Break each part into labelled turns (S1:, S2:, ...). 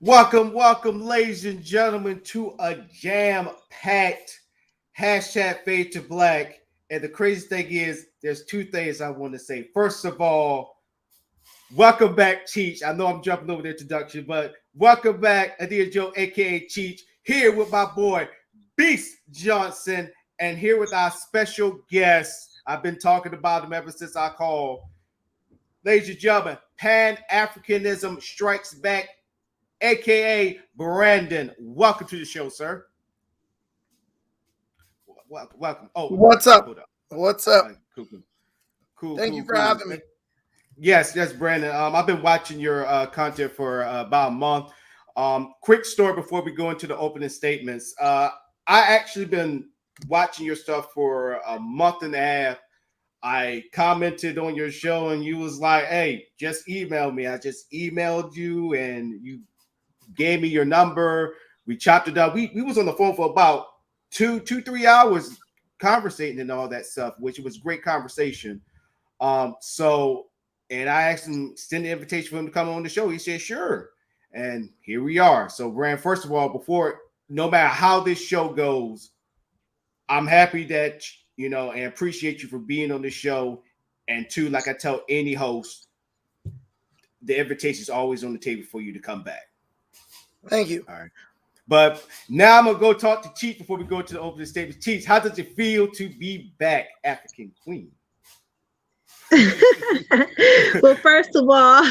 S1: Welcome, ladies and gentlemen, to a jam-packed hashtag Fade to Black. And the crazy thing is, there's two things I want to say. First of all, welcome back, Cheech. I know I'm jumping over the introduction, but welcome back, Adia Joe, aka Cheech, here with my boy Beast Johnson, and here with our special guest. I've been talking about him ever since I called. Ladies and gentlemen, Pan-Africanism strikes back, aka Brandon. Welcome to the show, sir. Welcome. Oh,
S2: What's up? What's up?
S1: Cool.
S2: Thank you for having me.
S1: Yes, Brandon. I've been watching your content for about a month. Quick story before we go into the opening statements. I actually been watching your stuff for a month and a half. I commented on your show and you was like, hey, just email me. I just emailed you and you gave me your number. We chopped it up. We was on the phone for about 3 hours conversating and all that stuff, which was great conversation. And I asked him, extend the invitation for him to come on the show. He said, sure. And here we are. So, Brand, first of all, no matter how this show goes, I'm happy that, and appreciate you for being on the show. And two, like I tell any host, the invitation is always on the table for you to come back.
S2: Thank you.
S1: All right. But now I'm going to go talk to Cheech before we go to the opening statements. Cheech, how does it feel to be back, African Queen?
S3: Well, first of all,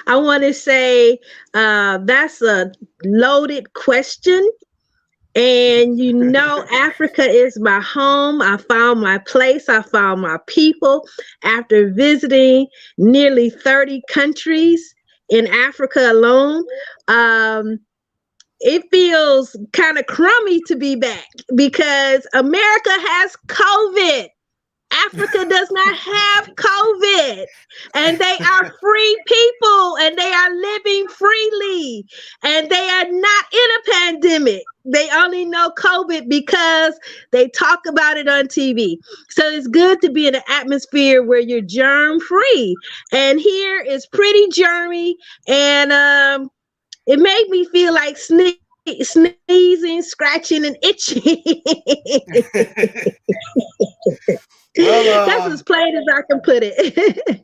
S3: I want to say that's a loaded question. And Africa is my home. I found my place. I found my people after visiting nearly 30 countries in Africa alone. It feels kind of crummy to be back because America has COVID. Africa does not have COVID, and they are free people, and they are living freely, and they are not in a pandemic. They only know COVID because they talk about it on TV. So it's good to be in an atmosphere where you're germ free, and here is pretty germy, and it made me feel like sneezing, scratching, and itching. Well, that's as plain as I can put it.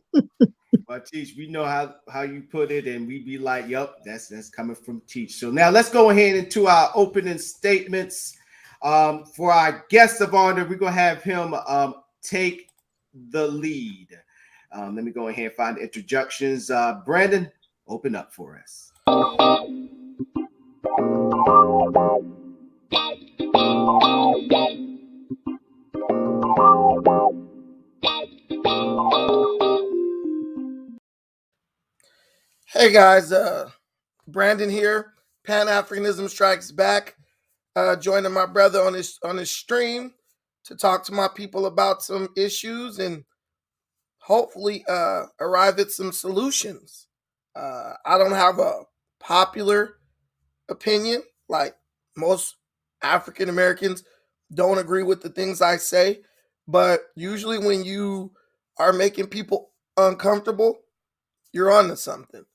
S1: Well, Teach, we know how you put it, and we be like, yep, that's coming from Teach. So now let's go ahead into our opening statements. For our guest of honor, we're gonna have him take the lead. Let me go ahead and find the introductions. Brandon, open up for us.
S2: Hey guys, Brandon here. Pan-Africanism strikes back. Joining my brother on his stream to talk to my people about some issues and hopefully arrive at some solutions. I don't have a popular opinion, like most African Americans don't agree with the things I say, but usually when you are making people uncomfortable, you're onto something.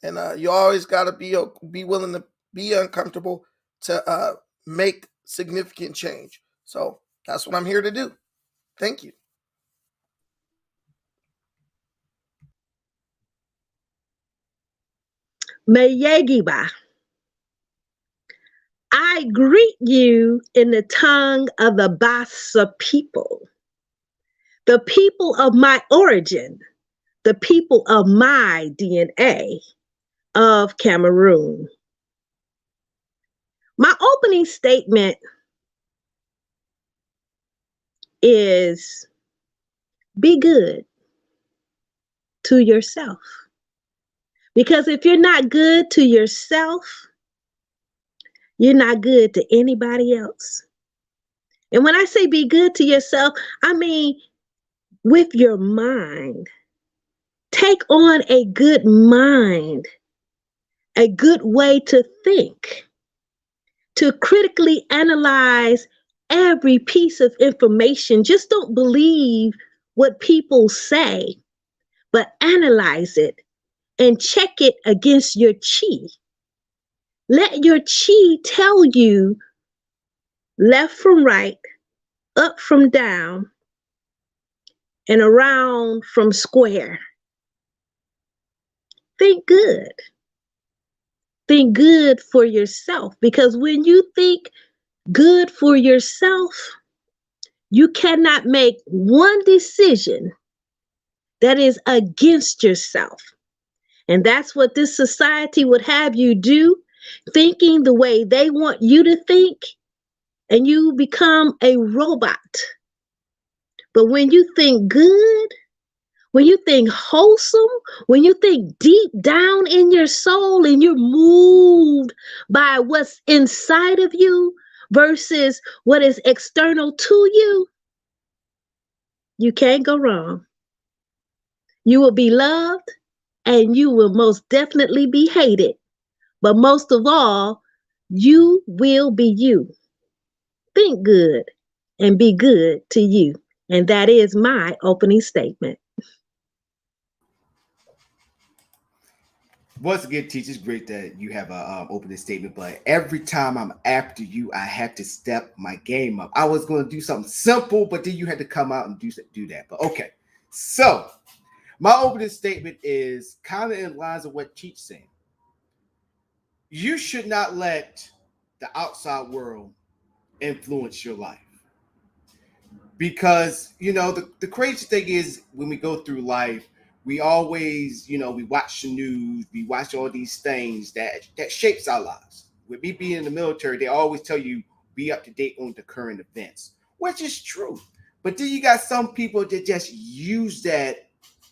S2: And you always got to be willing to be uncomfortable to make significant change. So that's what I'm here to do. Thank you.
S3: Mayegiba, I greet you in the tongue of the Bassa people, the people of my origin, the people of my DNA of Cameroon. My opening statement is be good to yourself. Because if you're not good to yourself, you're not good to anybody else. And when I say be good to yourself, I mean with your mind. Take on a good mind, a good way to think, to critically analyze every piece of information. Just don't believe what people say, but analyze it and check it against your chi. Let your chi tell you left from right, up from down, and around from square. Think good. Think good for yourself, because when you think good for yourself, you cannot make one decision that is against yourself. And that's what this society would have you do, thinking the way they want you to think, and you become a robot. But when you think good, when you think wholesome, when you think deep down in your soul and you're moved by what's inside of you versus what is external to you, you can't go wrong. You will be loved and you will most definitely be hated. But most of all, you will be you. Think good and be good to you. And that is my opening statement.
S1: Once again, teacher, it's great that you have a opening statement, but every time I'm after you, I have to step my game up. I was going to do something simple, but then you had to come out and do that. But okay, so my opening statement is kind of in lines of what Teach saying. You should not let the outside world influence your life. Because the crazy thing is, when we go through life, we always we watch the news, we watch all these things that shapes our lives. With me being in the military, they always tell you be up to date on the current events, which is true. But then you got some people that just use that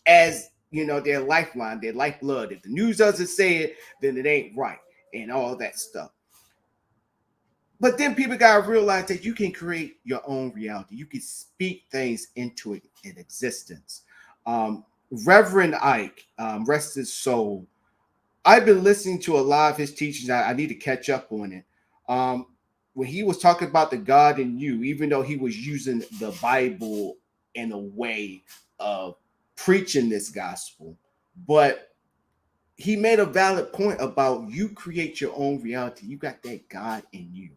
S1: as their lifeline, their lifeblood. If the news doesn't say it, then it ain't right, and all that stuff. But then people gotta realize that you can create your own reality. You can speak things into it in existence. Reverend Ike, rest his soul. I've been listening to a lot of his teachings. I need to catch up on it. When he was talking about the God in you, even though he was using the Bible in a way of preaching this gospel, but he made a valid point about you create your own reality. You got that God in you.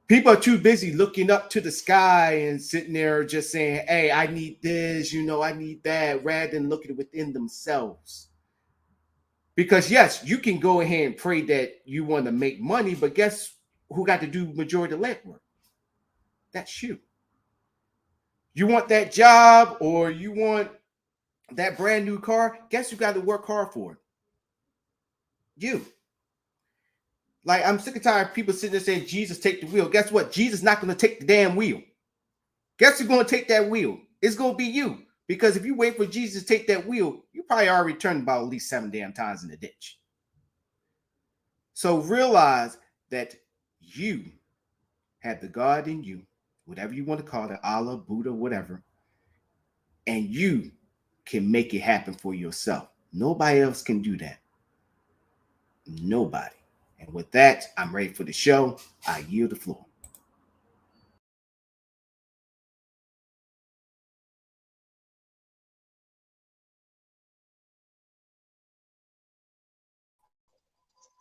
S1: People are too busy looking up to the sky and sitting there just saying, hey, I need this, I need that, rather than looking within themselves. Because yes, you can go ahead and pray that you want to make money, but guess who got to do majority of the legwork? That's you. You want that job or you want that brand new car? Guess who got to work hard for it? You. Like, I'm sick and tired of people sitting there saying, Jesus, take the wheel. Guess what? Jesus not going to take the damn wheel. Guess who's going to take that wheel? It's going to be you. Because if you wait for Jesus to take that wheel, you probably already turned about at least 7 damn times in the ditch. So realize that you have the God in you, whatever you want to call it, Allah, Buddha, whatever, and you can make it happen for yourself. Nobody else can do that. Nobody. And with that, I'm ready for the show. I yield the floor.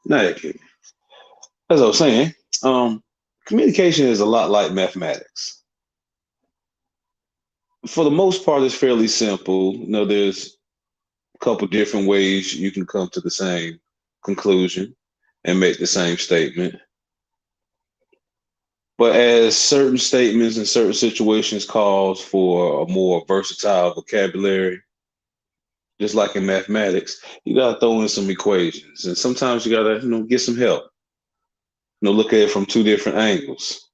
S4: Negative. As I was saying, communication is a lot like mathematics. For the most part, it's fairly simple. There's a couple different ways you can come to the same conclusion and make the same statement. But as certain statements and certain situations calls for a more versatile vocabulary, just like in mathematics, you gotta throw in some equations, and sometimes you gotta get some help. Look at it from two different angles.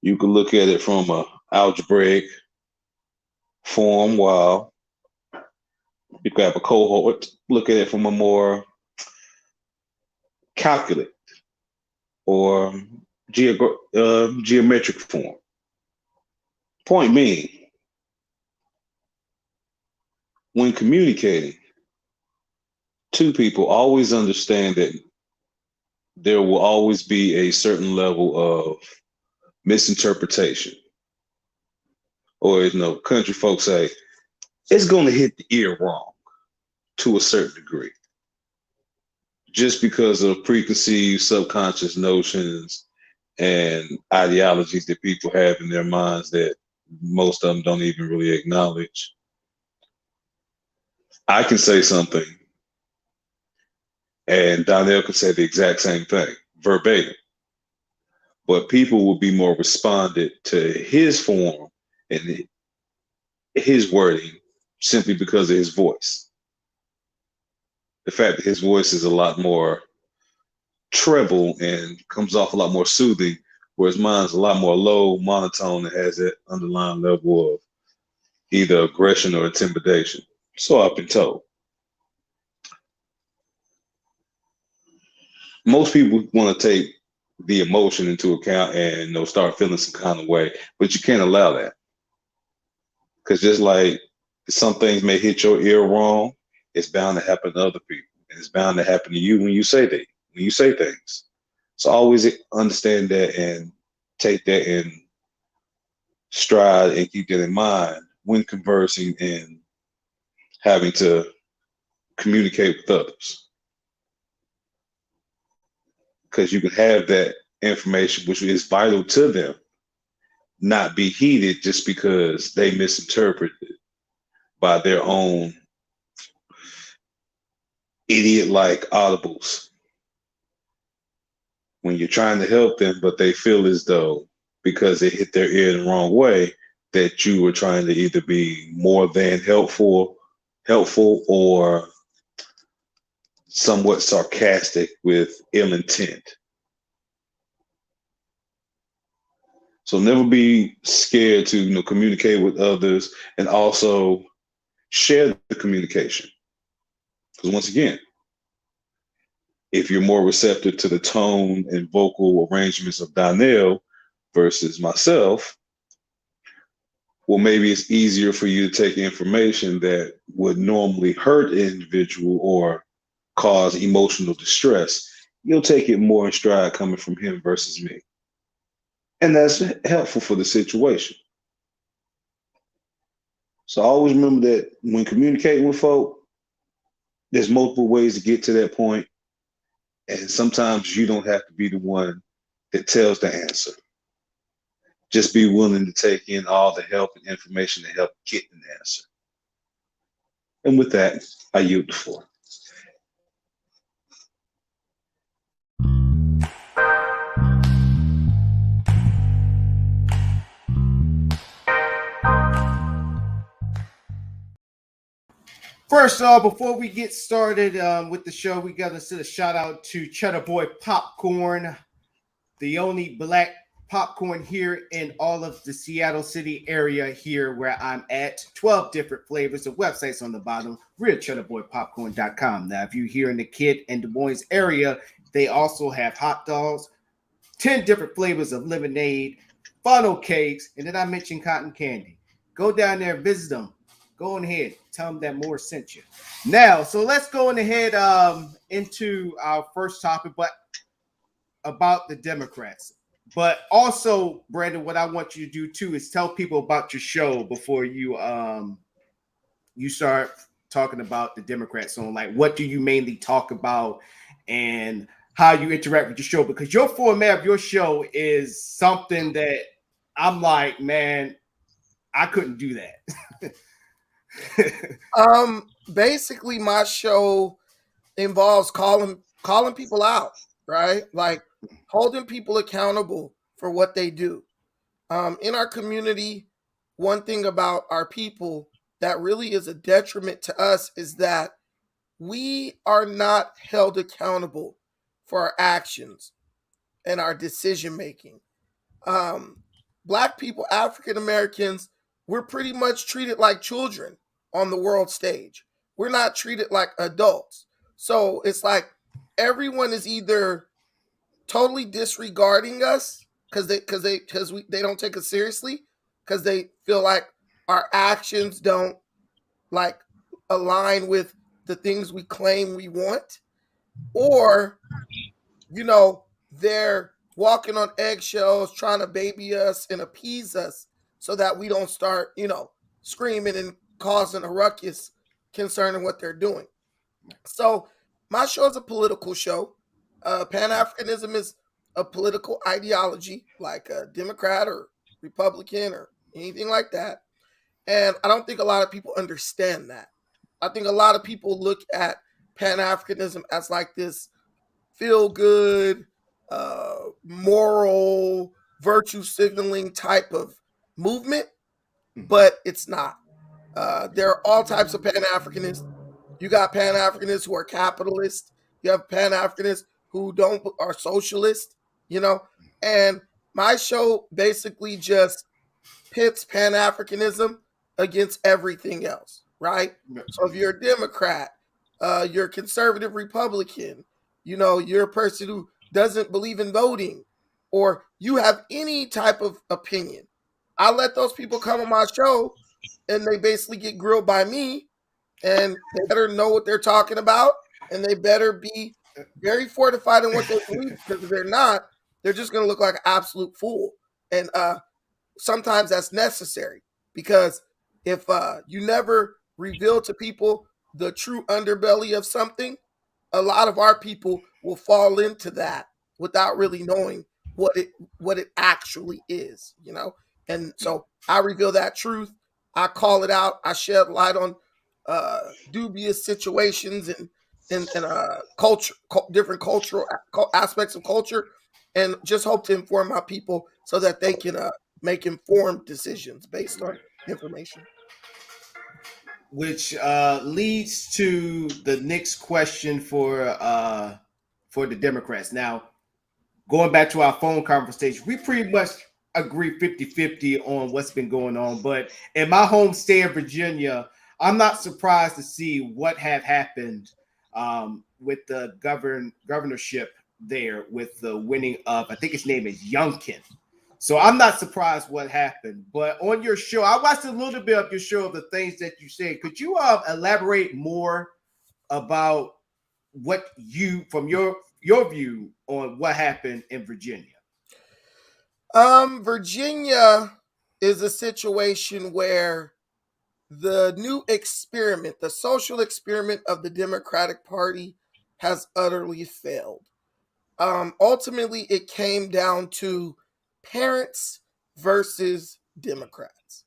S4: You can look at it from a algebraic form, while you could have a cohort look at it from a more calculate or geometric form. Point being, when communicating, two people always understand that there will always be a certain level of misinterpretation. Or, country folks say, it's going to hit the ear wrong to a certain degree. just because of preconceived subconscious notions and ideologies that people have in their minds that most of them don't even really acknowledge. I can say something and Donnell can say the exact same thing, verbatim. But people will be more responded to his form and his wording simply because of his voice. The fact that his voice is a lot more treble and comes off a lot more soothing, whereas mine's a lot more low, monotone, and has that underlying level of either aggression or intimidation. So I've been told. Most people want to take the emotion into account and start feeling some kind of way, but you can't allow that. Because just like some things may hit your ear wrong, it's bound to happen to other people. And it's bound to happen to you when you say things. So always understand that and take that in stride and keep that in mind when conversing and having to communicate with others. Because you can have that information, which is vital to them, not be heeded just because they misinterpreted it by their own idiot-like audibles. When you're trying to help them, but they feel as though because they hit their ear in the wrong way, that you were trying to either be more than helpful, or somewhat sarcastic with ill intent. So never be scared to communicate with others and also share the communication. Because once again, if you're more receptive to the tone and vocal arrangements of Donnell versus myself, well, maybe it's easier for you to take information that would normally hurt an individual or cause emotional distress. You'll take it more in stride coming from him versus me. And that's helpful for the situation. So always remember that when communicating with folk, there's multiple ways to get to that point. And sometimes you don't have to be the one that tells the answer. Just be willing to take in all the help and information to help get an answer. And with that, I yield the floor.
S1: First of all, before we get started with the show, we got to send a shout out to Cheddar Boy Popcorn, the only black popcorn here in all of the Seattle City area here where I'm at. 12 different flavors. The website's on the bottom, realcheddarboypopcorn.com. Now, if you're here in the Kid and Des Moines area, they also have hot dogs, 10 different flavors of lemonade, funnel cakes, and then I mentioned cotton candy. Go down there, visit them. Go on ahead, tell them that Moore sent you. Now, so let's go on ahead into our first topic, but about the Democrats. But also, Brandon, what I want you to do too is tell people about your show before you start talking about the Democrats. So, like, what do you mainly talk about and how you interact with your show? Because your format of your show is something that I'm like, man, I couldn't do that.
S2: Basically my show involves calling people out, right? Like holding people accountable for what they do. In our community, one thing about our people that really is a detriment to us is that we are not held accountable for our actions and our decision making. Black people, African Americans, we're pretty much treated like children on the world stage. We're not treated like adults. So it's like everyone is either totally disregarding us they don't take us seriously because they feel like our actions don't like align with the things we claim we want, or they're walking on eggshells trying to baby us and appease us so that we don't start, screaming and causing a ruckus concerning what they're doing. So My show is a political show. Pan-Africanism is a political ideology, like a Democrat or Republican or anything like that. And I don't think a lot of people understand that. I think a lot of people look at Pan-Africanism as like this feel good, moral, virtue signaling type of movement, but it's not. There are all types of Pan Africanists. You got Pan Africanists who are capitalists. You have Pan Africanists who don't are socialist. You know, and my show basically just pits Pan Africanism against everything else, right? So if you're a Democrat, you're a conservative Republican, you're a person who doesn't believe in voting, or you have any type of opinion, I let those people come on my show and they basically get grilled by me, and they better know what they're talking about, and they better be very fortified in what they believe, because if they're not, they're just going to look like an absolute fool. And sometimes that's necessary, because if you never reveal to people the true underbelly of something, a lot of our people will fall into that without really knowing what it actually is, And so I reveal that truth. I call it out. I shed light on dubious situations and culture, different cultural aspects of culture, and just hope to inform my people so that they can make informed decisions based on information.
S1: Which leads to the next question for the Democrats. Now, going back to our phone conversation, we pretty much agree 50-50 on what's been going on. But in my home state of Virginia, I'm not surprised to see what have happened with the governorship there, with the winning of, I think his name is Youngkin. So I'm not surprised what happened. But on your show, I watched a little bit of your show of the things that you said. Could you elaborate more about what you, from your view on what happened in Virginia?
S2: Virginia is a situation where the new experiment, the social experiment of the Democratic Party, has utterly failed. Ultimately, it came down to parents versus Democrats.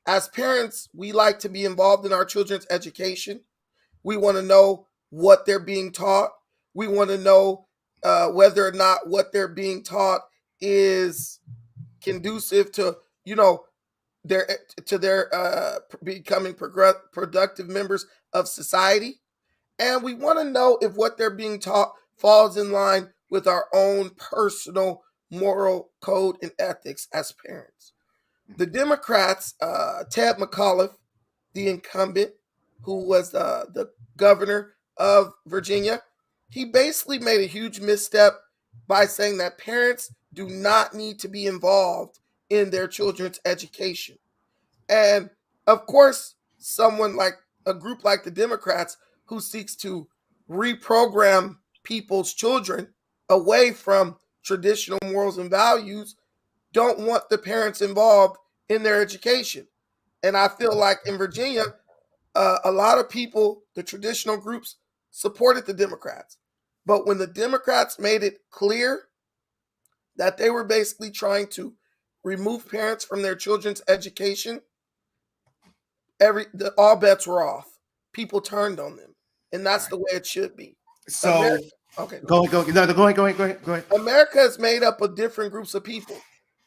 S2: As parents, we like to be involved in our children's education. We want to know what they're being taught. We want to know whether or not what they're being taught is conducive to, their becoming productive members of society. And we want to know if what they're being taught falls in line with our own personal moral code and ethics as parents. The Democrats, Ted McAuliffe, the incumbent, who was the governor of Virginia, he basically made a huge misstep by saying that parents do not need to be involved in their children's education. And of course, someone like a group like the Democrats, who seeks to reprogram people's children away from traditional morals and values, don't want the parents involved in their education. And I feel like in Virginia, a lot of people, the traditional groups, supported the Democrats. But when the Democrats made it clear that they were basically trying to remove parents from their children's education, all bets were off. People turned on them, and that's the way it should be.
S1: So,
S2: America, okay,
S1: go ahead.
S2: America is made up of different groups of people.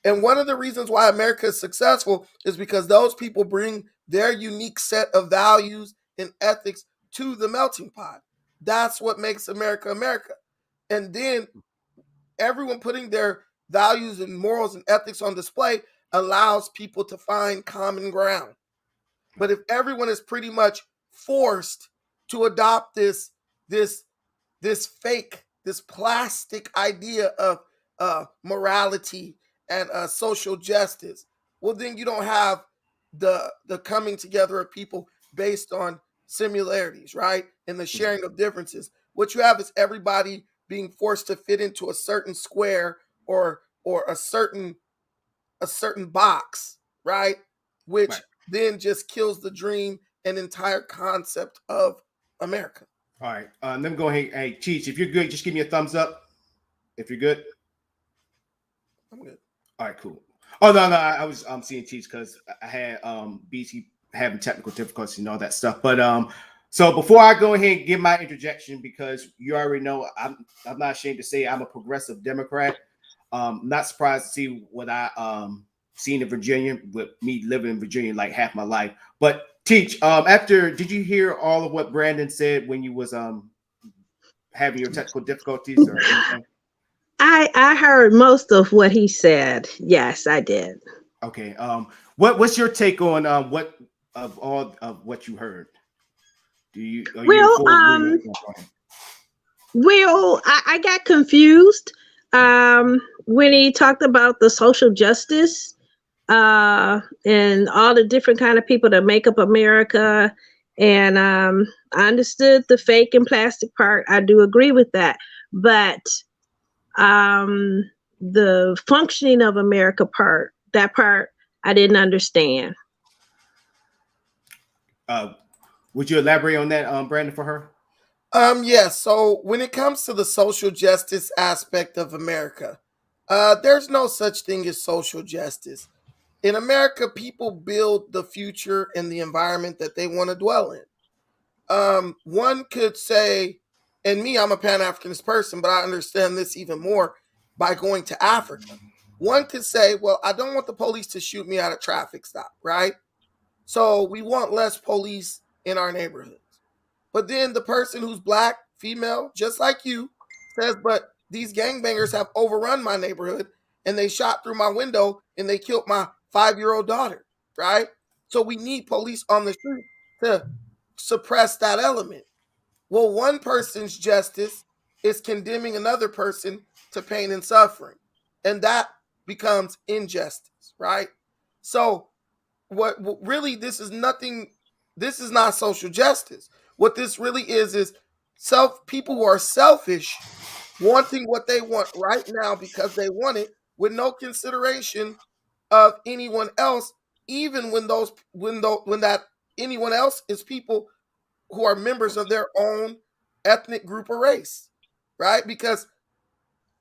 S2: And one of the reasons why America is successful is because those people bring their unique set of values and ethics to the melting pot. That's what makes America America. And then everyone putting their values and morals and ethics on display allows people to find common ground. But if everyone is pretty much forced to adopt this fake, this plastic idea of morality and social justice, well, then you don't have the coming together of people based on similarities, right? And the sharing of differences. What you have is everybody being forced to fit into a certain square or a certain box, right? Which then just kills the dream and entire concept of America.
S1: All right. Let me go ahead. Hey, Cheech, if you're good, just give me a thumbs up. If you're good.
S2: I'm good.
S1: All right, cool. Oh no, I was seeing Cheech because I had BT having technical difficulties and all that stuff. But so before I go ahead and give my interjection, because you already know I'm not ashamed to say I'm a progressive Democrat. Not surprised to see what I seen in Virginia with me living in Virginia like half my life. But Teach, did you hear all of what Brandon said when you was having your technical difficulties or anything?
S3: I heard most of what he said. Yes, I did.
S1: Okay. What's your take on what of all of what you heard? Are you in
S3: Well,
S1: full agreement?
S3: I got confused when he talked about the social justice and all the different kind of people that make up America. And I understood the fake and plastic part. I do agree with that. But the functioning of America part, that part, I didn't understand.
S1: Would you elaborate on that, Brandon, for her?
S2: Yeah, so when it comes to the social justice aspect of America, there's no such thing as social justice. In America, people build the future and the environment that they want to dwell in. One could say, and me, I'm a Pan Africanist person, but I understand this even more by going to Africa. One could say, well, I don't want the police to shoot me at a traffic stop, right? So we want less police in our neighborhoods. But then the person who's black, female, just like you, says, but these gangbangers have overrun my neighborhood and they shot through my window and they killed my 5-year-old daughter, right? So we need police on the street to suppress that element. Well, one person's justice is condemning another person to pain and suffering. And that becomes injustice, right? So what really this is not social justice. What this really is people who are selfish wanting what they want right now because they want it with no consideration of anyone else, even when that anyone else is people who are members of their own ethnic group or race, right? Because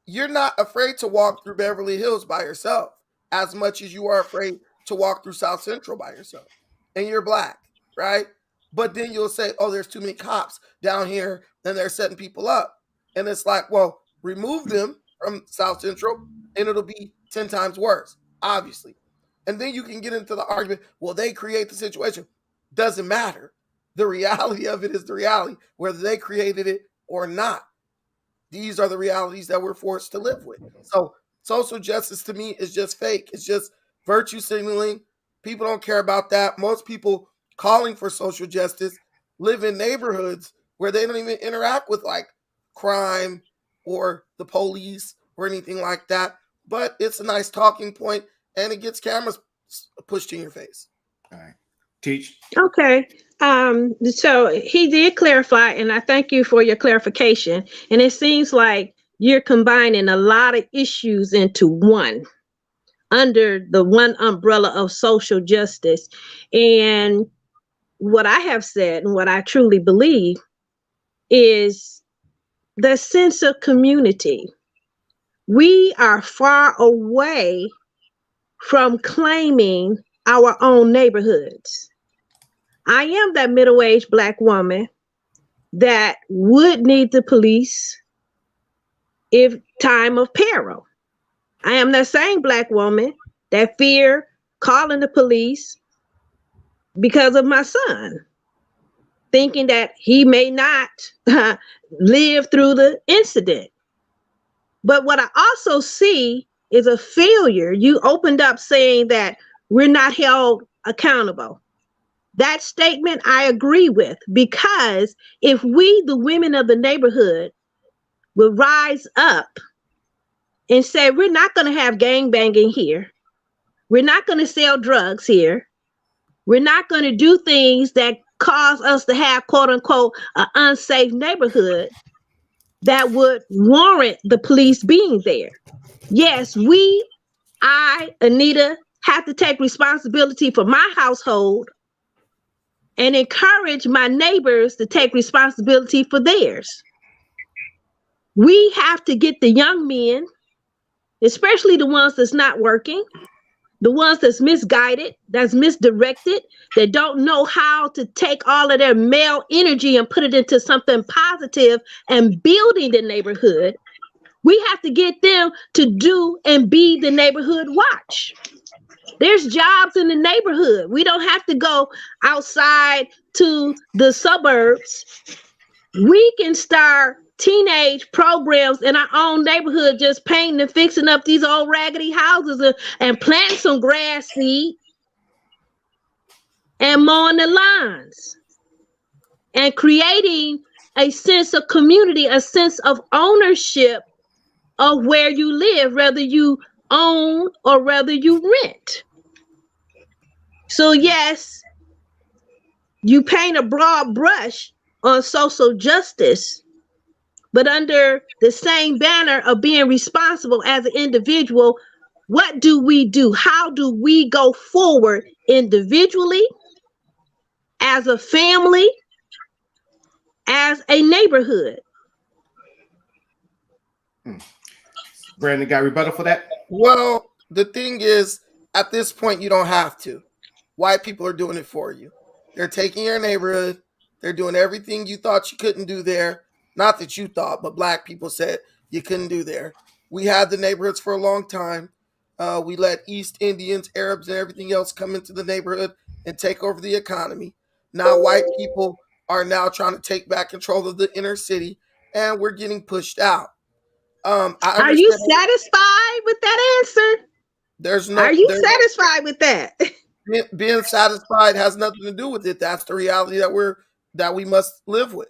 S2: you're not afraid to walk through Beverly Hills by yourself as much as you are afraid to walk through South Central by yourself. And you're black, right? But then you'll say, oh, there's too many cops down here and they're setting people up. And it's like, well, remove them from South Central and it'll be 10 times worse, obviously. And then you can get into the argument, well, they create the situation. Doesn't matter. The reality of it is the reality, whether they created it or not. These are the realities that we're forced to live with. So social justice to me is just fake. It's just virtue signaling. People don't care about that. Most people calling for social justice live in neighborhoods where they don't even interact with like crime or the police or anything like that. But it's a nice talking point and it gets cameras pushed in your face.
S1: All right. Teach.
S3: Okay. So he did clarify, and I thank you for your clarification. And it seems like you're combining a lot of issues into one under the one umbrella of social justice. And what I have said and what I truly believe is the sense of community. We are far away from claiming our own neighborhoods. I am that middle-aged Black woman that would need the police if time of peril. I am that same Black woman that fear calling the police because of my son, thinking that he may not live through the incident. But what I also see is a failure. You opened up saying that we're not held accountable. That statement I agree with, because if we, the women of the neighborhood, will rise up and say, we're not going to have gangbanging here. We're not going to sell drugs here. We're not going to do things that cause us to have, quote unquote, an unsafe neighborhood that would warrant the police being there. Yes, I, Anita, have to take responsibility for my household and encourage my neighbors to take responsibility for theirs. We have to get the young men, especially the ones that's not working, the ones that's misguided, that's misdirected, that don't know how to take all of their male energy and put it into something positive and building the neighborhood. We have to get them to do and be the neighborhood watch. There's jobs in the neighborhood. We don't have to go outside to the suburbs. We can start teenage programs in our own neighborhood, just painting and fixing up these old raggedy houses and planting some grass seed and mowing the lawns and creating a sense of community, a sense of ownership of where you live, whether you own or whether you rent. So yes, you paint a broad brush on social justice, but under the same banner of being responsible as an individual, what do we do? How do we go forward individually, as a family, as a neighborhood?
S1: Brandon, got a rebuttal for that?
S2: Well, the thing is, at this point, you don't have to. White people are doing it for you. They're taking your neighborhood. They're doing everything you thought you couldn't do there. Not that you thought, but black people said you couldn't do there. We had the neighborhoods for a long time. We let East Indians, Arabs, and everything else come into the neighborhood and take over the economy. Now white people are now trying to take back control of the inner city, and we're getting pushed out. I
S3: Are you
S2: understand.
S3: satisfied with that answer?
S2: There's
S3: Are
S2: no.
S3: you satisfied with that?
S2: Being satisfied has nothing to do with it. That's the reality that we must live with.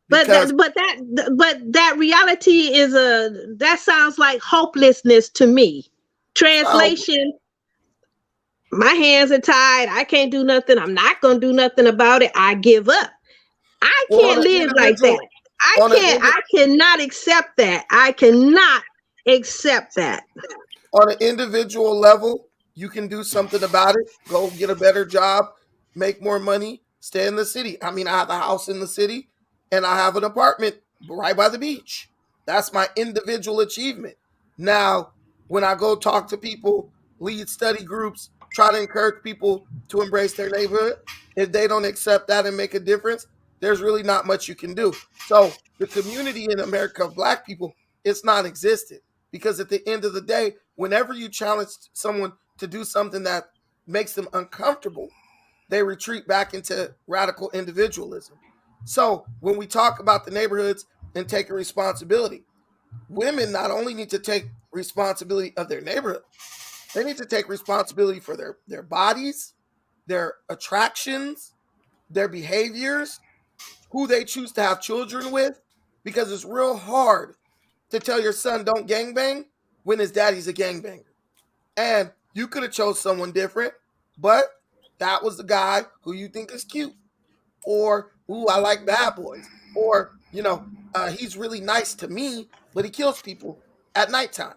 S3: But that reality is that sounds like hopelessness to me. Translation: my hands are tied. I can't do nothing. I'm not gonna do nothing about it. I give up. I can't live like that. I cannot accept that. I cannot accept that.
S2: On an individual level, you can do something about it. Go get a better job, make more money, stay in the city. I mean, I have a house in the city and I have an apartment right by the beach. That's my individual achievement. Now, when I go talk to people, lead study groups, try to encourage people to embrace their neighborhood, if they don't accept that and make a difference, there's really not much you can do. So the community in America of black people, it's non-existent. Because at the end of the day, whenever you challenge someone to do something that makes them uncomfortable, they retreat back into radical individualism. So when we talk about the neighborhoods and taking responsibility, women not only need to take responsibility of their neighborhood, they need to take responsibility for their bodies, their attractions, their behaviors, who they choose to have children with, because it's real hard to tell your son don't gangbang when his daddy's a gangbanger. And you could have chose someone different, but that was the guy who you think is cute. Or, ooh, I like bad boys. Or, he's really nice to me, but he kills people at nighttime.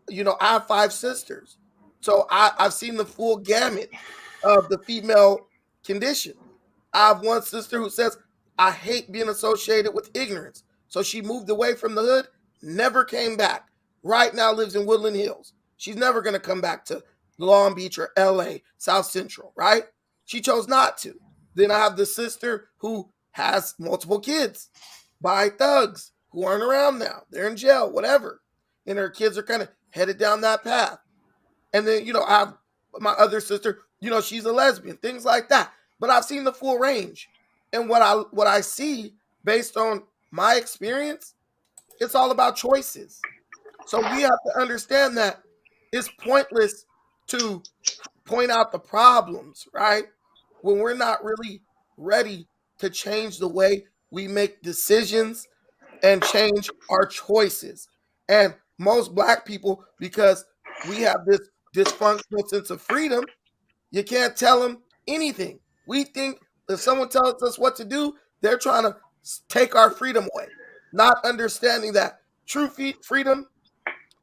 S2: I have 5 sisters. So I've seen the full gamut of the female condition. I have one sister who says, I hate being associated with ignorance. So she moved away from the hood, never came back. Right now lives in Woodland Hills. She's never going to come back to Long Beach or LA, South Central, right? She chose not to. Then I have the sister who has multiple kids by thugs who aren't around now. They're in jail, whatever. And her kids are kind of headed down that path. And then, I have my other sister, she's a lesbian, things like that. But I've seen the full range. And what I see based on my experience, it's all about choices. So we have to understand that it's pointless to point out the problems, right? When we're not really ready to change the way we make decisions and change our choices. And most black people, because we have this dysfunctional sense of freedom, you can't tell them anything. We think if someone tells us what to do, they're trying to take our freedom away, not understanding that true freedom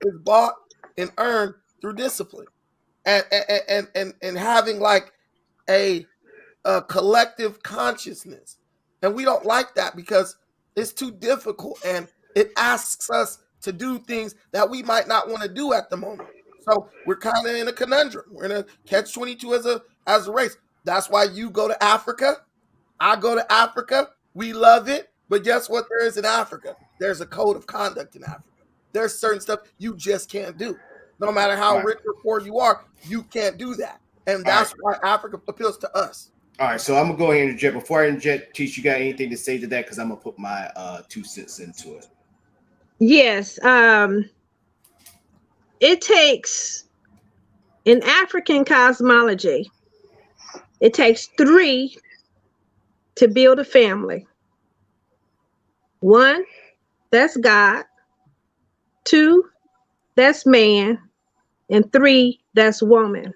S2: is bought and earned through discipline and having like a a collective consciousness. And we don't like that because it's too difficult and it asks us to do things that we might not want to do at the moment. So we're kind of in a conundrum. We're in a catch-22 as a race. That's why you go to Africa. I go to Africa. We love it. But guess what there is in Africa? There's a code of conduct in Africa. There's certain stuff you just can't do. No matter how rich or poor you are, you can't do that. And that's why Africa appeals to us.
S1: All right, so I'm going to go ahead and interject. Before I interject, Teach, you got anything to say to that? Because I'm going to put my 2 cents into it.
S3: Yes. It takes, in African cosmology, it takes 3 to build a family. 1, that's God. 2, that's man. And 3, that's woman.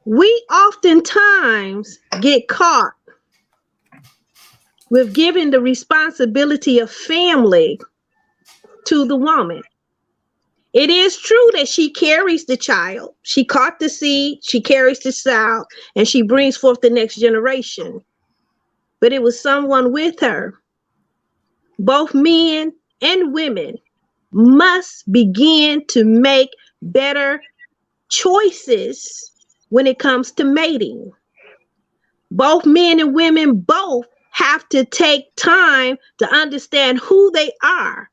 S3: We oftentimes get caught with giving the responsibility of family to the woman. It is true that she carries the child. She caught the seed, she carries the child, and she brings forth the next generation. But it was someone with her. Both men and women must begin to make better choices when it comes to mating. Both men and women both have to take time to understand who they are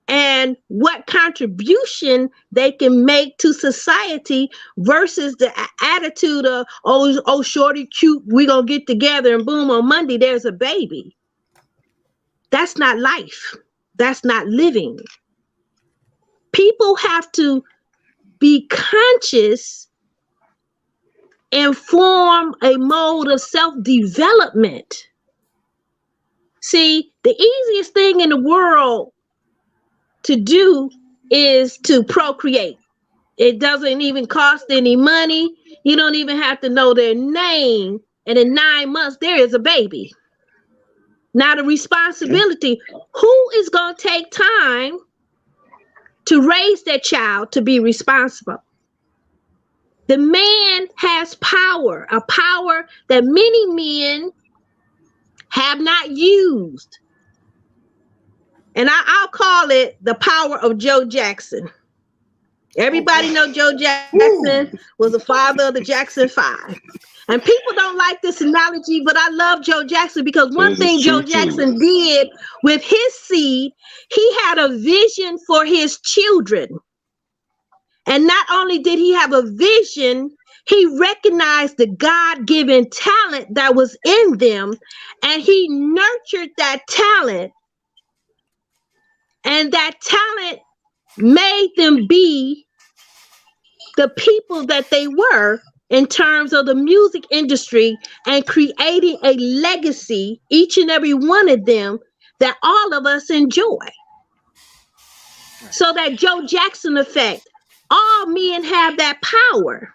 S3: and what contribution they can make to society versus the attitude of, oh, shorty cute, we gonna get together and boom, on Monday there's a baby. That's not life. That's not living. People have to be conscious and form a mode of self-development. See, the easiest thing in the world to do is to procreate. It doesn't even cost any money. You don't even have to know their name. And in 9 months, there is a baby. Now the responsibility, who is going to take time to raise that child to be responsible? The man has power, a power that many men have not used. And I'll call it the power of Joe Jackson. Everybody know Joe Jackson was the father of the Jackson 5. And people don't like this analogy, but I love Joe Jackson because one thing Joe Jackson did with his seed, he had a vision for his children. And not only did he have a vision, he recognized the God-given talent that was in them, and he nurtured that talent. And that talent made them be the people that they were in terms of the music industry and creating a legacy, each and every one of them, that all of us enjoy. So that Joe Jackson effect, all men have that power.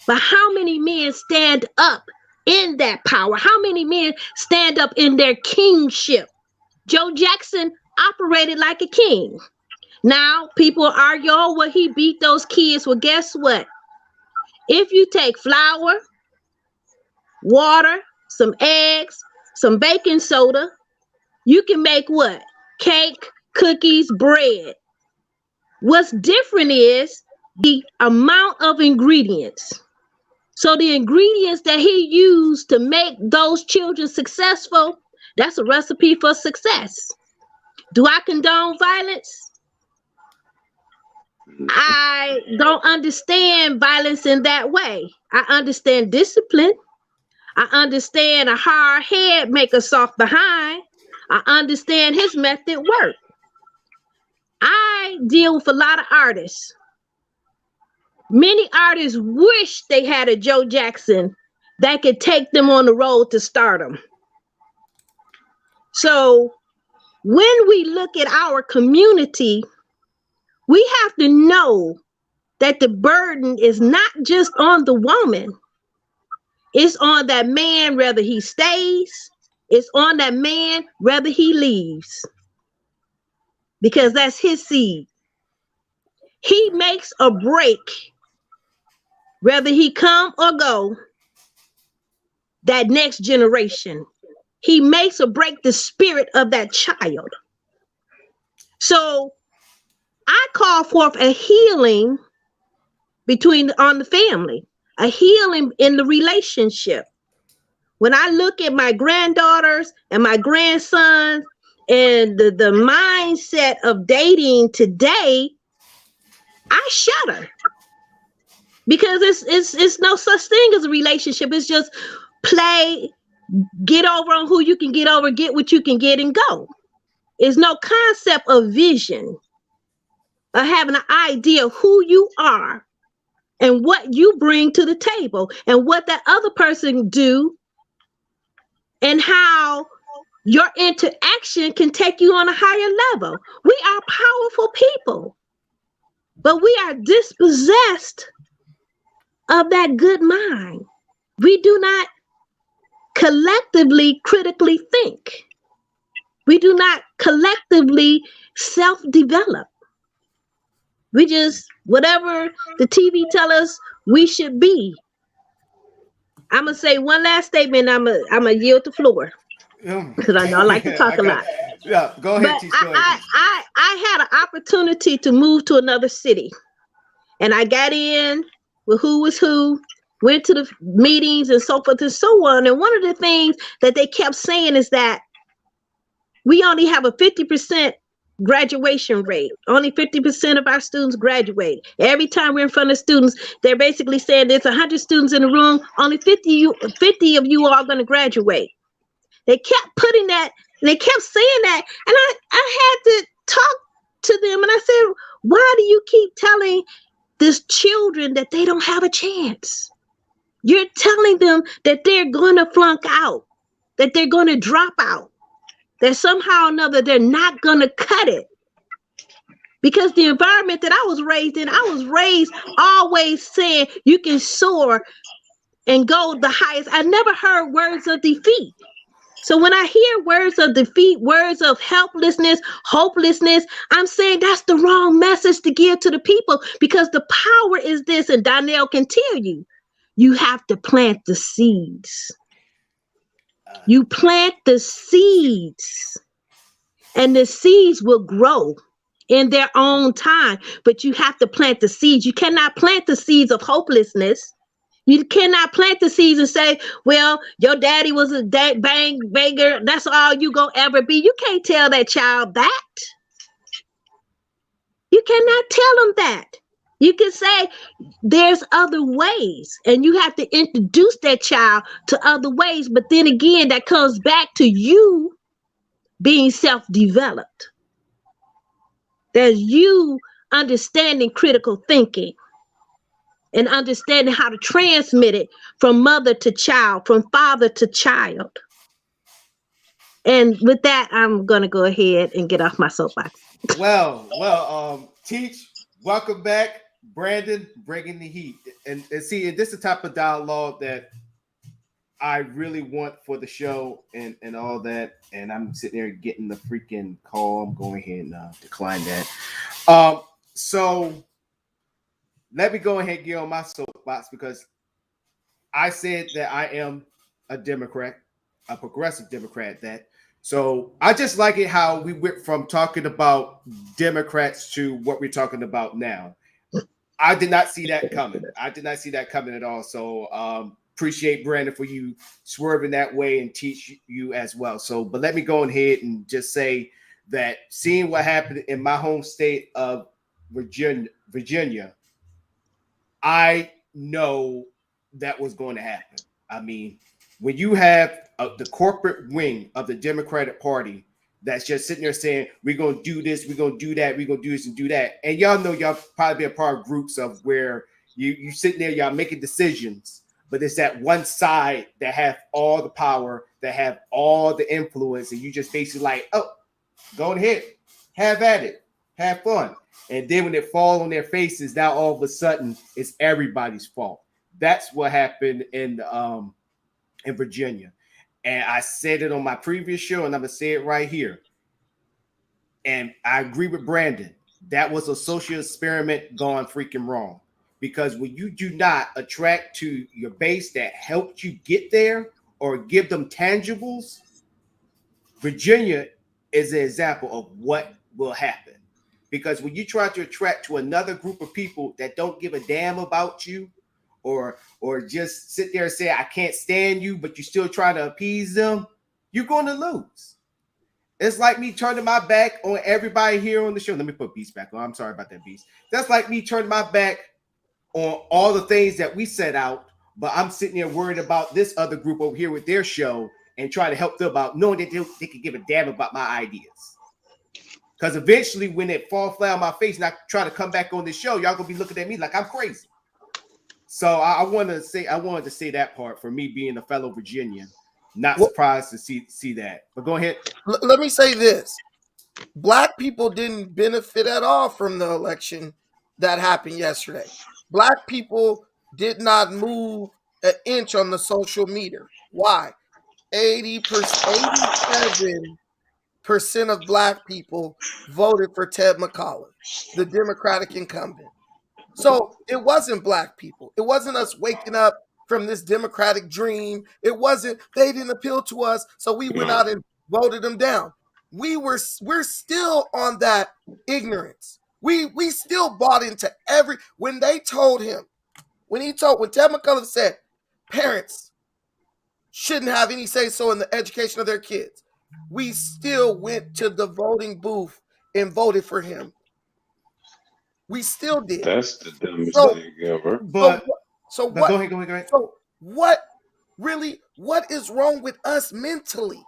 S3: But how many men stand up in that power? How many men stand up in their kingship? Joe Jackson operated like a king. Now people argue, oh, well, he beat those kids. Well, guess what? If you take flour, water, some eggs, some baking soda, you can make what? Cake, cookies, bread. What's different is the amount of ingredients. So the ingredients that he used to make those children successful, that's a recipe for success. Do I condone violence? I don't understand violence in that way. I understand discipline. I understand a hard head make a soft behind. I understand his method work. I deal with a lot of artists. Many artists wish they had a Joe Jackson that could take them on the road to stardom. So when we look at our community, we have to know that the burden is not just on the woman. It's on that man, whether he stays. It's on that man, whether he leaves. Because that's his seed. He makes or break whether he come or go, that next generation. He makes or break the spirit of that child. So I call forth a healing on the family, a healing in the relationship. When I look at my granddaughters and my grandsons and the mindset of dating today, I shudder. Because it's no such thing as a relationship. It's just play, get over on who you can get over, get what you can get, and go. It's no concept of vision, of having an idea of who you are and what you bring to the table and what that other person do and how your interaction can take you on a higher level. We are powerful people, but we are dispossessed of that good mind. We do not collectively critically think. We do not collectively self-develop. We just, whatever the TV tell us we should be. I'm gonna say one last statement. I'm gonna yield the floor because I know I like to talk a lot.
S1: Yeah, go ahead,
S3: But
S1: Teach. Go ahead, Teach.
S3: I had an opportunity to move to another city, and I got in with who was who, went to the meetings and so forth and so on. And one of the things that they kept saying is that we only have a 50% graduation rate. Only 50% of our students graduate. Every time we're in front of students, they're basically saying there's 100 students in the room, only 50 of you are going to graduate. They kept putting that, and they kept saying that, and I had to talk to them, and I said, why do you keep telling these children that they don't have a chance? You're telling them that they're going to flunk out, that they're going to drop out, that somehow or another they're not going to cut it. Because the environment that I was raised in, I was raised always saying you can soar and go the highest. I never heard words of defeat. So when I hear words of defeat, words of helplessness, hopelessness, I'm saying that's the wrong message to give to the people, because the power is this, and Donnell can tell you, you have to plant the seeds. You plant the seeds, and the seeds will grow in their own time, but you have to plant the seeds. You cannot plant the seeds of hopelessness. You cannot plant the seeds and say, well, your daddy was a banger. That's all you gonna ever be. You can't tell that child that. You cannot tell them that. You can say there's other ways, and you have to introduce that child to other ways. But then again, that comes back to you being self-developed. There's you understanding critical thinking and understanding how to transmit it from mother to child, from father to child. And with that, I'm going to go ahead and get off my soapbox.
S1: Well, Teach, welcome back. Brandon, bringing the heat. And see, and this is the type of dialogue that I really want for the show and all that. And I'm sitting there getting the freaking call. I'm going ahead and decline that. So let me go ahead and get on my soapbox, because I said that I am a Democrat, a progressive Democrat. That so I just like it how we went from talking about Democrats to what we're talking about now. I did not see that coming. I did not see that coming at all. So appreciate Brandon for you swerving that way, and Teach you as well. So, but let me go ahead and just say that seeing what happened in my home state of Virginia, I know that was going to happen. I mean, when you have the corporate wing of the Democratic Party that's just sitting there saying, we're going to do this, we're going to do that, we're going to do this and do that. And y'all know y'all probably be a part of groups of where you sitting there, y'all making decisions, but it's that one side that have all the power, that have all the influence, and you just basically like, oh, go ahead, have at it, have fun. And then when it falls on their faces, now all of a sudden it's everybody's fault. That's what happened in Virginia. And I said it on my previous show, and I'm gonna say it right here. And I agree with Brandon. That was a social experiment gone freaking wrong. because when you do not attract to your base that helped you get there or give them tangibles, Virginia is an example of what will happen. Because when you try to attract to another group of people that don't give a damn about you, or just sit there and say, I can't stand you, but you still try to appease them, you're going to lose. It's like me turning my back on everybody here on the show. Let me put Beast back on. I'm sorry about that, Beast. That's like me turning my back on all the things that we set out, but I'm sitting there worried about this other group over here with their show and try to help them out, knowing that they can give a damn about my ideas. Because eventually, when it fall flat on my face and I try to come back on the show, y'all gonna be looking at me like I'm crazy. So I wanted to say that part for me being a fellow Virginian. Not surprised to see that. But go ahead.
S2: Let me say this. Black people didn't benefit at all from the election that happened yesterday. Black people did not move an inch on the social meter. Why? 87% of black people voted for Ted McCollum, the Democratic incumbent. So it wasn't black people. It wasn't us waking up from this Democratic dream. They didn't appeal to us, so we went out and voted them down. We're still on that ignorance. We still bought into when Ted McCollum said parents shouldn't have any say so in the education of their kids, we still went to the voting booth and voted for him. We still did.
S4: That's the dumbest thing ever.
S1: Go ahead.
S2: So what is wrong with us mentally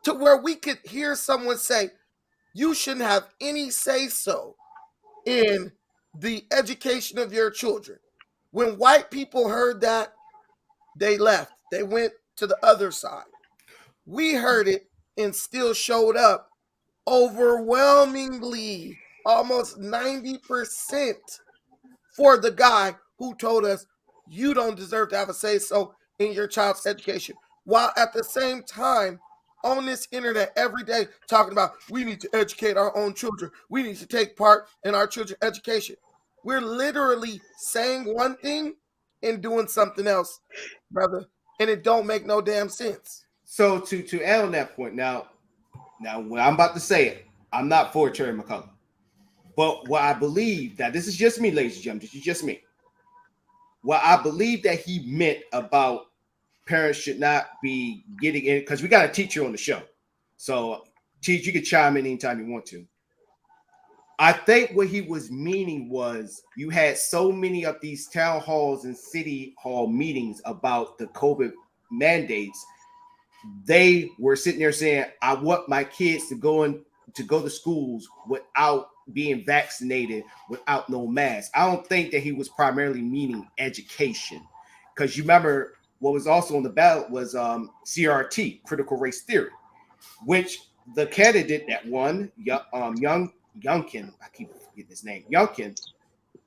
S2: to where we could hear someone say, you shouldn't have any say so in the education of your children? When white people heard that, they left. They went to the other side. We heard it and still showed up overwhelmingly, almost 90% for the guy who told us you don't deserve to have a say so in your child's education, while at the same time on this internet every day talking about we need to educate our own children, we need to take part in our children's education. We're literally saying one thing and doing something else, brother, and it don't make no damn sense.
S1: So to add on that point, now when I'm about to say it, I'm not for Terry McCollum. But what I believe, that this is just me, ladies and gentlemen, this is just me. What I believe that he meant about parents should not be getting in, because we got a teacher on the show. So, Teach, you can chime in anytime you want to. I think what he was meaning was you had so many of these town halls and city hall meetings about the COVID mandates. They were sitting there saying, I want my kids to go to schools without being vaccinated, without no mask. I don't think that he was primarily meaning education, because you remember what was also on the ballot was CRT, critical race theory, which the candidate that won, Youngkin, I keep forgetting his name, Youngkin,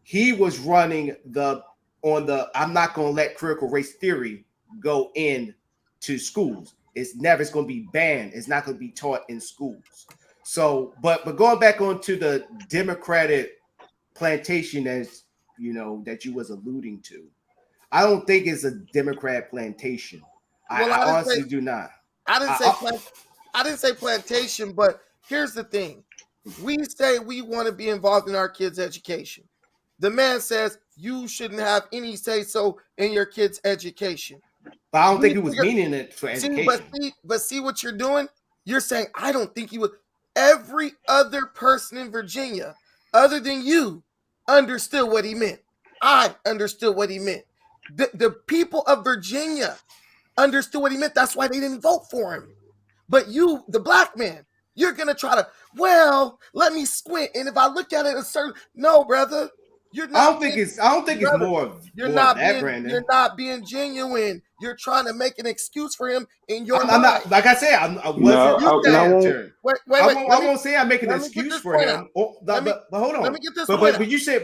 S1: he was running I'm not going to let critical race theory go into schools. It's going to be banned. It's not going to be taught in schools. So, but going back onto the Democratic plantation, as you know, that you was alluding to, I don't think it's a Democrat plantation. I honestly do not.
S2: I didn't say plantation, but here's the thing. We say we want to be involved in our kids' education. The man says you shouldn't have any say so in your kids' education.
S1: But I don't think he was meaning it for education.
S2: But see what you're doing? You're saying, I don't think he would. Every other person in Virginia, other than you, understood what he meant. I understood what he meant. The people of Virginia understood what he meant. That's why they didn't vote for him. But you, the black man, you're going to try to, let me squint. And if I look at it no, brother.
S1: I don't think it's more of that, Brandon.
S2: You're not being genuine. You're trying to make an excuse for him in your mind.
S1: I'm not, like I said, I won't say I'm making an excuse for him. But hold on.
S2: Let me get this
S1: point. But you said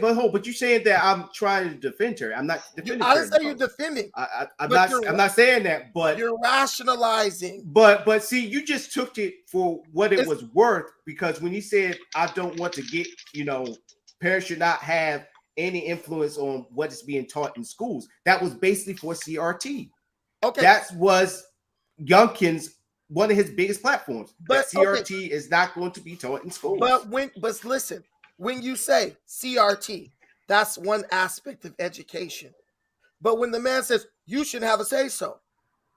S1: that I'm trying to defend Terry. I'm not defending
S2: Terry. I didn't say you're defending.
S1: I'm not saying that, but
S2: you're rationalizing.
S1: But see, you just took it for what it was worth, because when he said I don't want to get, parents should not have any influence on what is being taught in schools. That was basically for CRT.
S2: Okay.
S1: That was Youngkin's one of his biggest platforms.
S2: But
S1: that CRT is not going to be taught in schools.
S2: But listen, when you say CRT, that's one aspect of education. But when the man says you should have a say-so,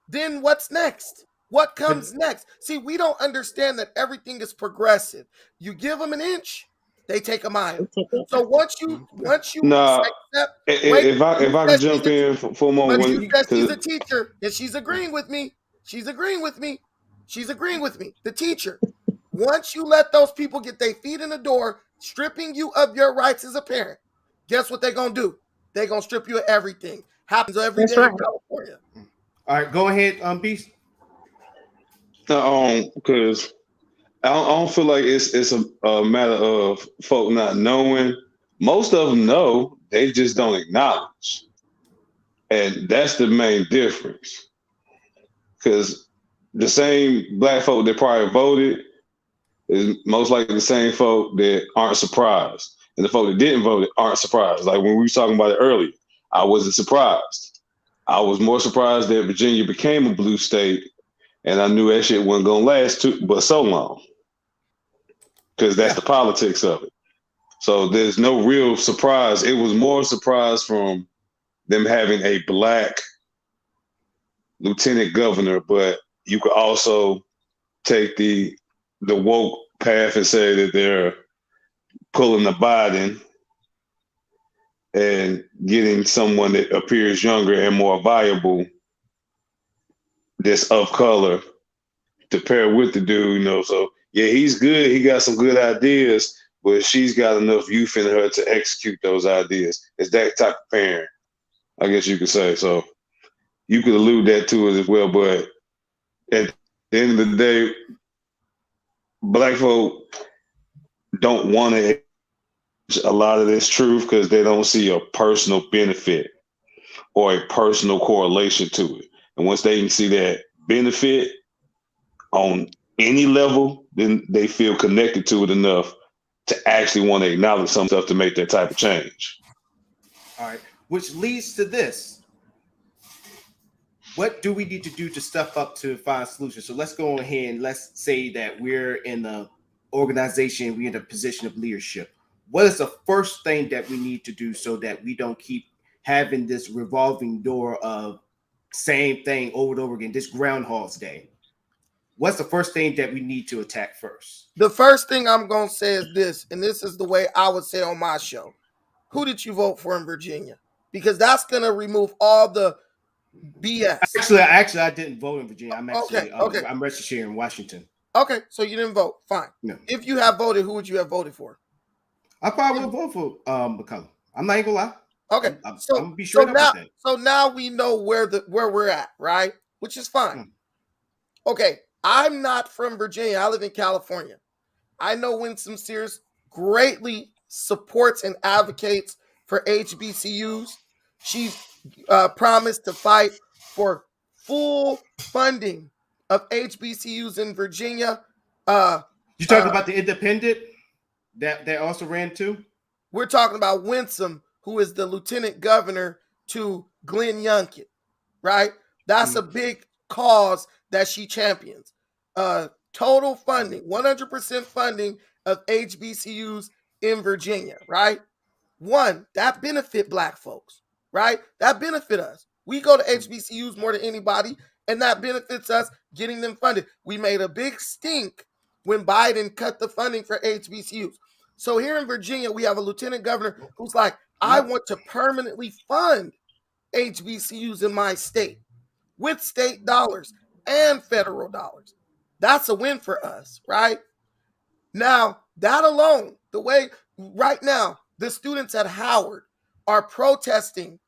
S2: then what's next? What comes next? See, we don't understand that everything is progressive. You give them an inch, they take a mile. So once you accept,
S4: if I can jump in for a moment,
S2: but you said she's a teacher and she's agreeing with me. She's agreeing with me. She's agreeing with me. The teacher. Once you let those people get their feet in the door, stripping you of your rights as a parent, guess what they're gonna do? They're gonna strip you of everything. Happens every day in California.
S1: All right, go ahead, Beast.
S4: Because I don't feel like it's a matter of folk not knowing. Most of them know, they just don't acknowledge, and that's the main difference. Because the same black folk that probably voted is most likely the same folk that aren't surprised, and the folk that didn't vote aren't surprised. Like when we were talking about it earlier, I wasn't surprised. I was more surprised that Virginia became a blue state, and I knew that shit wasn't gonna last but so long, because that's the politics of it. So there's no real surprise. It was more surprise from them having a black lieutenant governor, but you could also take the woke path and say that they're pulling a Biden and getting someone that appears younger and more viable that's of color to pair with the dude, So yeah, he's good. He got some good ideas, but she's got enough youth in her to execute those ideas. It's that type of parent, I guess you could say. So you could allude that to it as well. But at the end of the day, black folk don't want to a lot of this truth because they don't see a personal benefit or a personal correlation to it. And once they can see that benefit on any level, then they feel connected to it enough to actually want to acknowledge some stuff to make that type of change.
S1: All right, which leads to this. What do we need to do to step up to find solutions? So let's go ahead and let's say that we're in the organization, we're in a position of leadership. What is the first thing that we need to do so that we don't keep having this revolving door of same thing over and over again, this Groundhog's Day? What's the first thing that we need to attack first?
S2: The first thing I'm going to say is this, and this is the way I would say on my show. Who did you vote for in Virginia? Because that's going to remove all the BS.
S1: Actually, I didn't vote in Virginia. I'm actually I'm registered here in Washington.
S2: Okay, so you didn't vote. Fine.
S1: No.
S2: If you have voted, who would you have voted for?
S1: I probably would vote for McCullough. I'm not even gonna lie.
S2: Okay,
S1: I'm gonna be straight up with that.
S2: So now we know where we're at, right? Which is fine. Okay, I'm not from Virginia. I live in California. I know Winsome Sears greatly supports and advocates for HBCUs. She's promised to fight for full funding of HBCUs in Virginia.
S1: You talking about the independent that also ran too?
S2: We're talking about Winsome, who is the lieutenant governor to Glenn Youngkin, right? That's a big cause that she champions. Total funding, 100% funding of HBCUs in Virginia, right? One, that benefit black folks, right? That benefit us. We go to HBCUs more than anybody, and that benefits us getting them funded. We made a big stink when Biden cut the funding for HBCUs. So here in Virginia, we have a lieutenant governor who's like, I want to permanently fund HBCUs in my state with state dollars and federal dollars. That's a win for us, right? Now, that alone, the way right now, the students at Howard are protesting,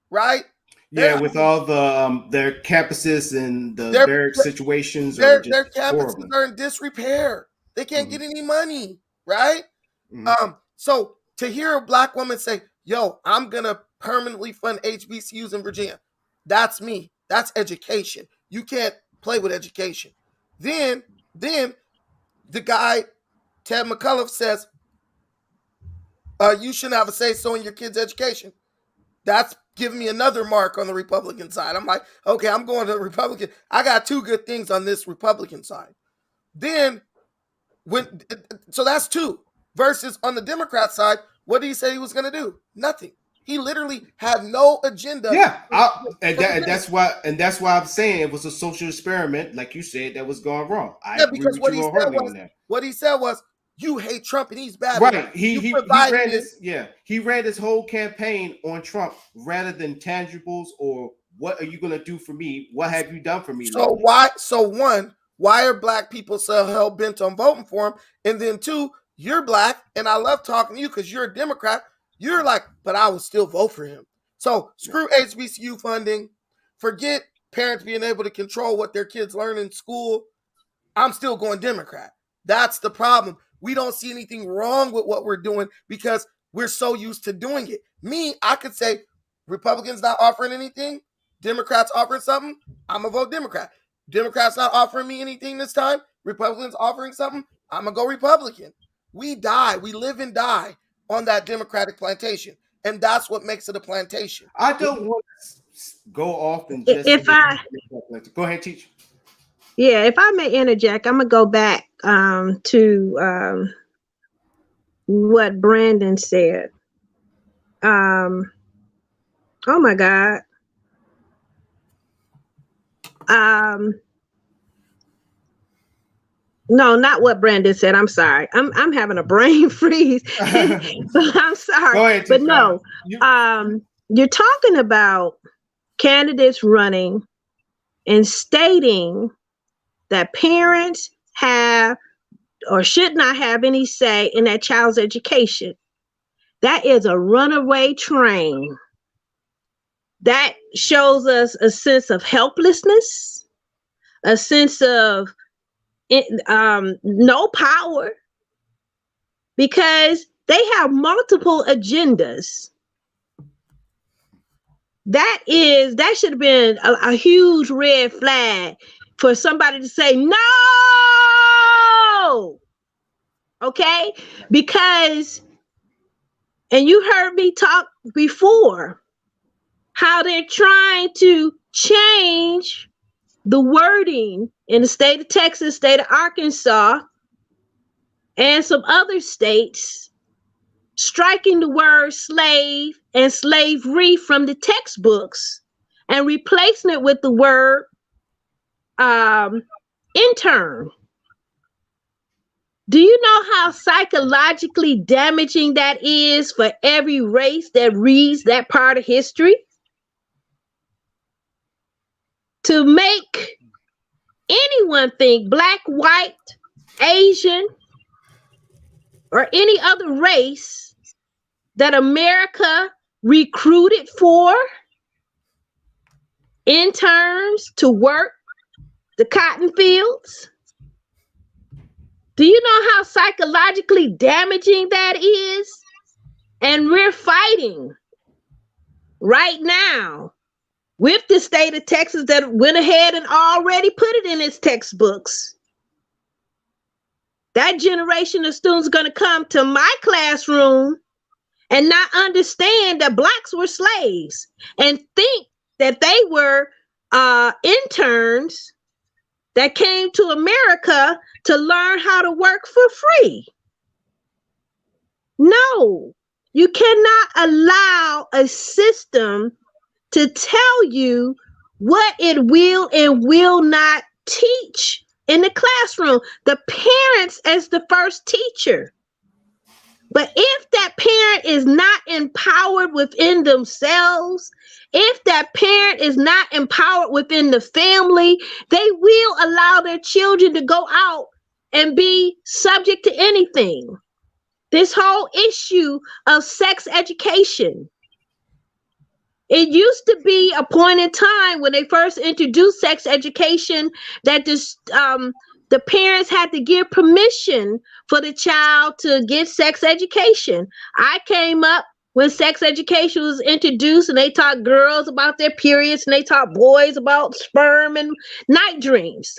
S2: right?
S1: Yeah, with all the their campuses and the barrack situations. Their
S2: campuses are in disrepair. They can't get any money, right? So to hear a black woman say, yo, I'm going to permanently fund HBCUs in Virginia, that's me. That's education. You can't play with education. Then the guy, Ted McCullough, says, You shouldn't have a say-so in your kid's education. That's giving me another mark on the Republican side. I'm like, okay, I'm going to the Republican. I got two good things on this Republican side. Then so that's two. Versus on the Democrat side, what did he say he was going to do? Nothing. He literally had no agenda.
S1: Yeah, that's why I'm saying it was a social experiment, like you said, that was going wrong. I agree
S2: because
S1: with
S2: what
S1: you
S2: he said
S1: wholeheartedly
S2: was,
S1: on that.
S2: what he said was, you hate Trump and he's bad.
S1: Right.
S2: He
S1: ran his whole campaign on Trump rather than tangibles or what are you gonna do for me? What have you done for me?
S2: So lately? Why are black people so hell bent on voting for him? And then two, you're black, and I love talking to you because you're a Democrat. You're like, but I would still vote for him. So screw HBCU funding. Forget parents being able to control what their kids learn in school. I'm still going Democrat. That's the problem. We don't see anything wrong with what we're doing because we're so used to doing it. Me, I could say Republicans not offering anything, Democrats offering something, I'm going to vote Democrat. Democrats not offering me anything this time, Republicans offering something, I'm going to go Republican. We live and die on that Democratic plantation. And that's what makes it a plantation.
S1: I don't want to go off and just go ahead, teach.
S3: Yeah, if I may interject, I'm gonna go back to what Brandon said. Oh my God. No, not what Brandon said. I'm sorry. I'm having a brain freeze. I'm sorry.
S1: Go ahead,
S3: but no, you're talking about candidates running and stating that parents have or should not have any say in that child's education. That is a runaway train. That shows us a sense of helplessness, a sense of no power, because they have multiple agendas. That should have been a huge red flag for somebody to say no. Okay? Because, and you heard me talk before, how they're trying to change the wording in the state of Texas, state of Arkansas, and some other states, striking the word slave and slavery from the textbooks and replacing it with the word intern. Do you know how psychologically damaging that is for every race that reads that part of history? To make anyone think black, white, Asian, or any other race that America recruited for interns to work the cotton fields. Do you know how psychologically damaging that is? And we're fighting right now with the state of Texas that went ahead and already put it in its textbooks. That generation of students are going to come to my classroom and not understand that blacks were slaves and think that they were interns that came to America to learn how to work for free. No, you cannot allow a system to tell you what it will and will not teach in the classroom. The parents as the first teacher. But if that parent is not empowered within themselves, if that parent is not empowered within the family, they will allow their children to go out and be subject to anything. This whole issue of sex education. It used to be a point in time when they first introduced sex education that the parents had to give permission for the child to get sex education. I came up when sex education was introduced and they taught girls about their periods and they taught boys about sperm and night dreams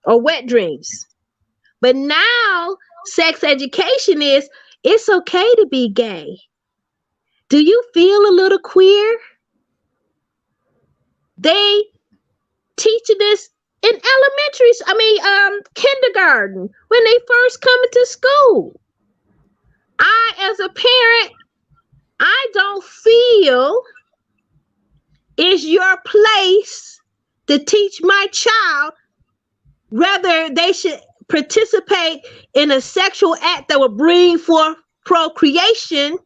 S3: or wet dreams. But now sex education is it's okay to be gay. Do you feel a little queer? They teaching this in kindergarten, when they first come into school. I, as a parent, I don't feel it's your place to teach my child whether they should participate in a sexual act that will bring forth procreation,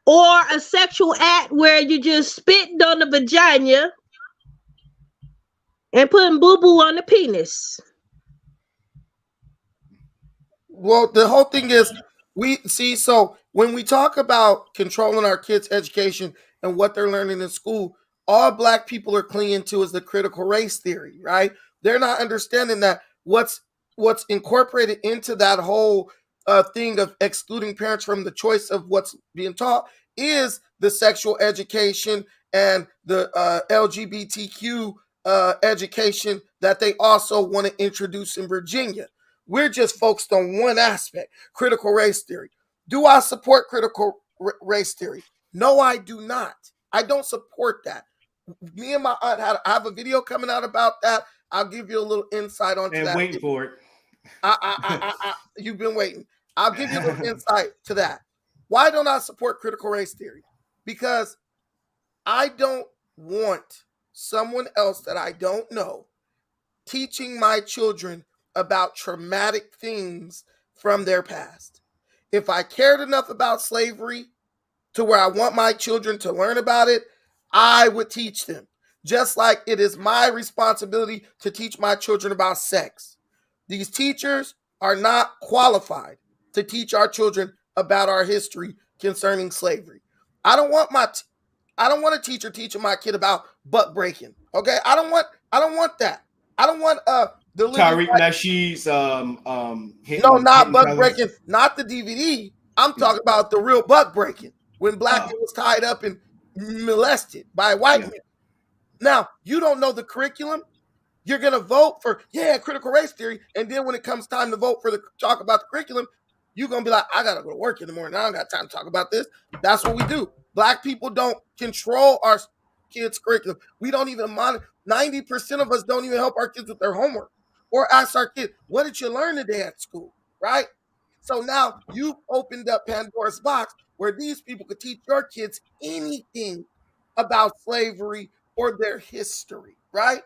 S3: or a sexual act where you just spitting on the vagina and putting boo-boo on the penis.
S2: Well, the whole thing is, we see, so when we talk about controlling our kids' education and what they're learning in school, all Black people are clinging to is the critical race theory, right? They're not understanding that what's incorporated into that whole thing of excluding parents from the choice of what's being taught is the sexual education and the LGBTQ education that they also want to introduce in Virginia. We're just focused on one aspect, critical race theory. Do I support critical race theory? No, I do not. I don't support that. Me and my aunt I have a video coming out about that. I'll give you a little insight onto
S1: And
S2: that.
S1: waiting for it.
S2: You've been waiting. I'll give you a little insight to that. Why don't I support critical race theory? Because I don't want someone else that I don't know teaching my children about traumatic things from their past. If I cared enough about slavery to where I want my children to learn about it, I would teach them. Just like it is my responsibility to teach my children about sex. These teachers are not qualified to teach our children about our history concerning slavery. I don't want a teacher teaching my kid about butt breaking. Okay, I don't want that. I don't want the
S1: Tariq Nasheed's
S2: no, not butt breaking, not the DVD. I'm talking about the real butt breaking when Black man was tied up and molested by a white man. Now, you don't know the curriculum. You're going to vote for, critical race theory. And then when it comes time to vote for talk about the curriculum, you're going to be like, I got to go to work in the morning. I don't got time to talk about this. That's what we do. Black people don't control our kids' curriculum. We don't even monitor. 90% of us don't even help our kids with their homework or ask our kids, what did you learn today at school, right? So now you've opened up Pandora's box where these people could teach your kids anything about slavery or their history, right?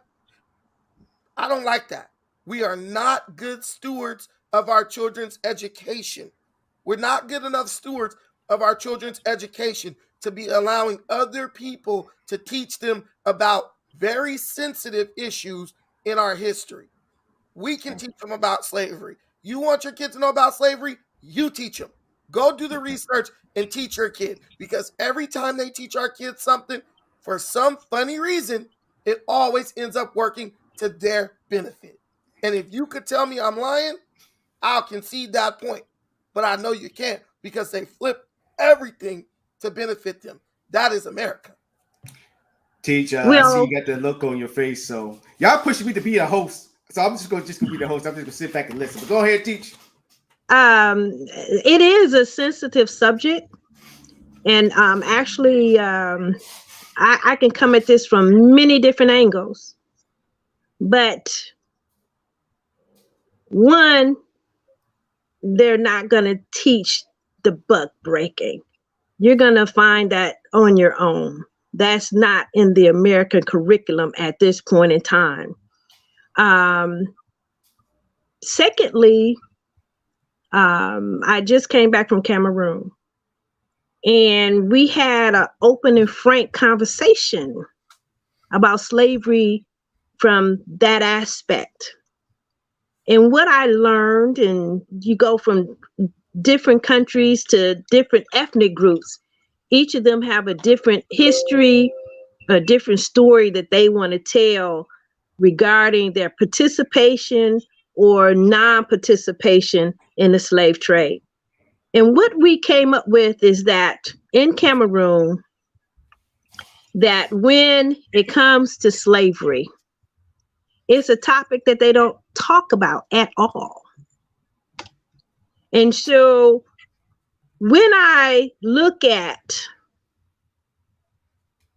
S2: I don't like that. We are not good stewards of our children's education. We're not good enough stewards of our children's education to be allowing other people to teach them about very sensitive issues in our history. We can teach them about slavery. You want your kids to know about slavery? You teach them. Go do the research and teach your kid, because every time they teach our kids something, for some funny reason, it always ends up working to their benefit. And if you could tell me I'm lying, I'll concede that point. But I know you can't, because they flip everything to benefit them. That is America.
S1: Teach, I see you got the look on your face. So y'all pushing me to be a host. So I'm just gonna be the host. I'm just gonna sit back and listen. But go ahead, Teach.
S3: It is a sensitive subject. And actually, I can come at this from many different angles. But one, they're not going to teach the butt breaking. You're going to find that on your own. That's not in the American curriculum at this point in time. Secondly, I just came back from Cameroon, and we had an open and frank conversation about slavery from that aspect. And what I learned, and you go from different countries to different ethnic groups, each of them have a different history, a different story that they want to tell regarding their participation or non-participation in the slave trade. And what we came up with is that in Cameroon, that when it comes to slavery, it's a topic that they don't talk about at all. And so when I look at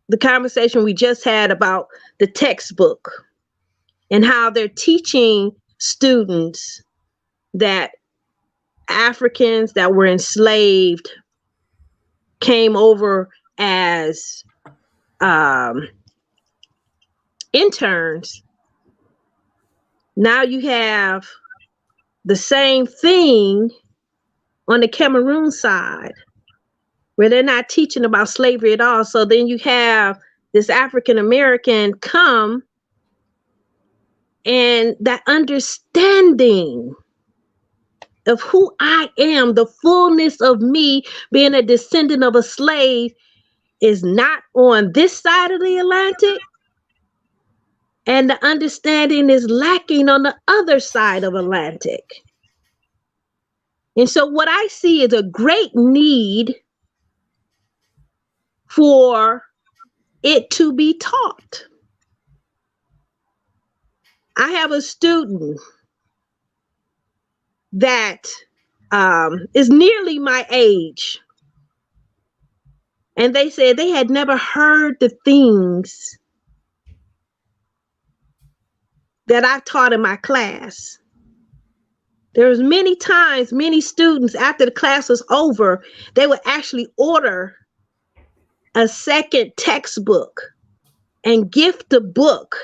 S3: the conversation we just had about the textbook and how they're teaching students that Africans that were enslaved came over as interns. Now you have the same thing on the Cameroon side, where they're not teaching about slavery at all. So then you have this African American come, and that understanding of who I am, the fullness of me being a descendant of a slave, is not on this side of the Atlantic. And the understanding is lacking on the other side of Atlantic. And so what I see is a great need for it to be taught. I have a student that is nearly my age. And they said they had never heard the things that I taught in my class. There was many times, many students, after the class was over, they would actually order a second textbook and gift the book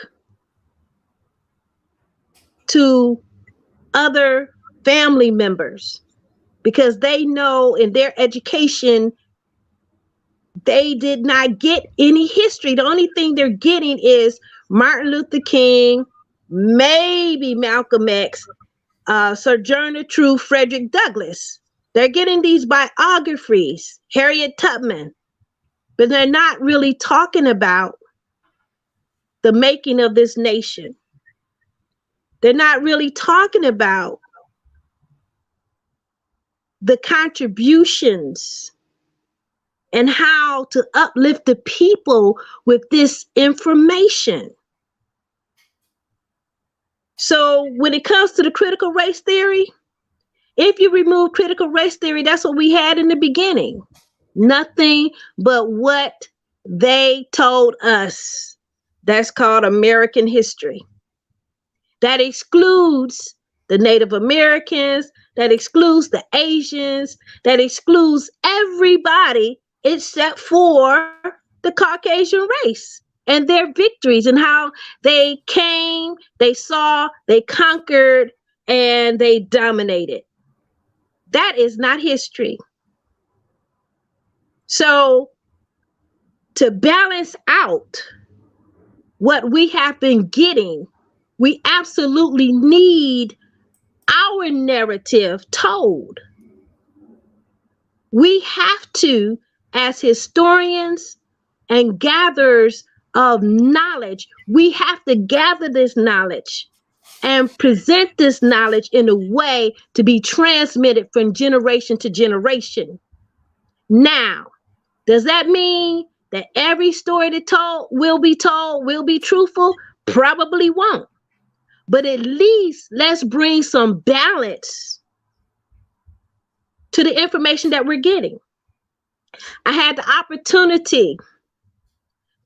S3: to other family members, because they know in their education, they did not get any history. The only thing they're getting is Martin Luther King, maybe Malcolm X, Sojourner Truth, Frederick Douglass. They're getting these biographies, Harriet Tubman, but they're not really talking about the making of this nation. They're not really talking about the contributions and how to uplift the people with this information. So when it comes to the critical race theory, if you remove critical race theory, that's what we had in the beginning. Nothing but what they told us. That's called American history. That excludes the Native Americans, that excludes the Asians, that excludes everybody except for the Caucasian race and their victories and how they came, they saw, they conquered, and they dominated. That is not history. So to balance out what we have been getting, we absolutely need our narrative told. We have to, as historians and gatherers of knowledge, we have to gather this knowledge and present this knowledge in a way to be transmitted from generation to generation. Now, does that mean that every story that will be truthful? Probably won't. But at least let's bring some balance to the information that we're getting. I had the opportunity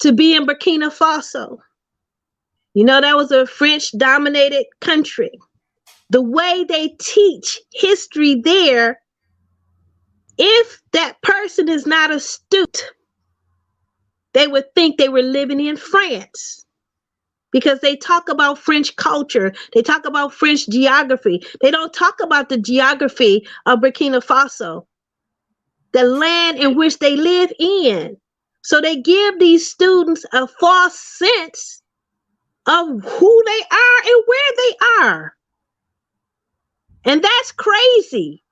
S3: to be in Burkina Faso. You know, that was a French-dominated country. The way they teach history there, if that person is not astute, they would think they were living in France, because they talk about French culture. They talk about French geography. They don't talk about the geography of Burkina Faso, the land in which they live in. So they give these students a false sense of who they are and where they are. And that's crazy.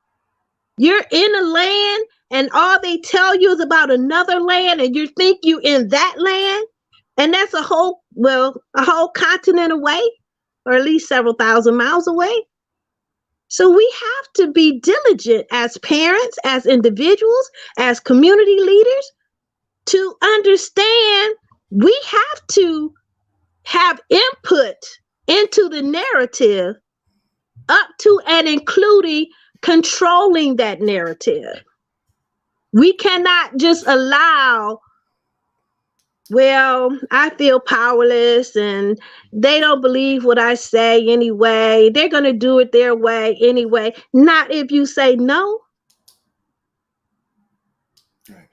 S3: You're in a land and all they tell you is about another land, and you think you in that land. And that's a whole continent away, or at least several thousand miles away. So we have to be diligent as parents, as individuals, as community leaders, to understand we have to have input into the narrative up to and including controlling that narrative. We cannot just allow, well, I feel powerless and they don't believe what I say anyway. They're going to do it their way anyway. Not if you say no.
S1: Right.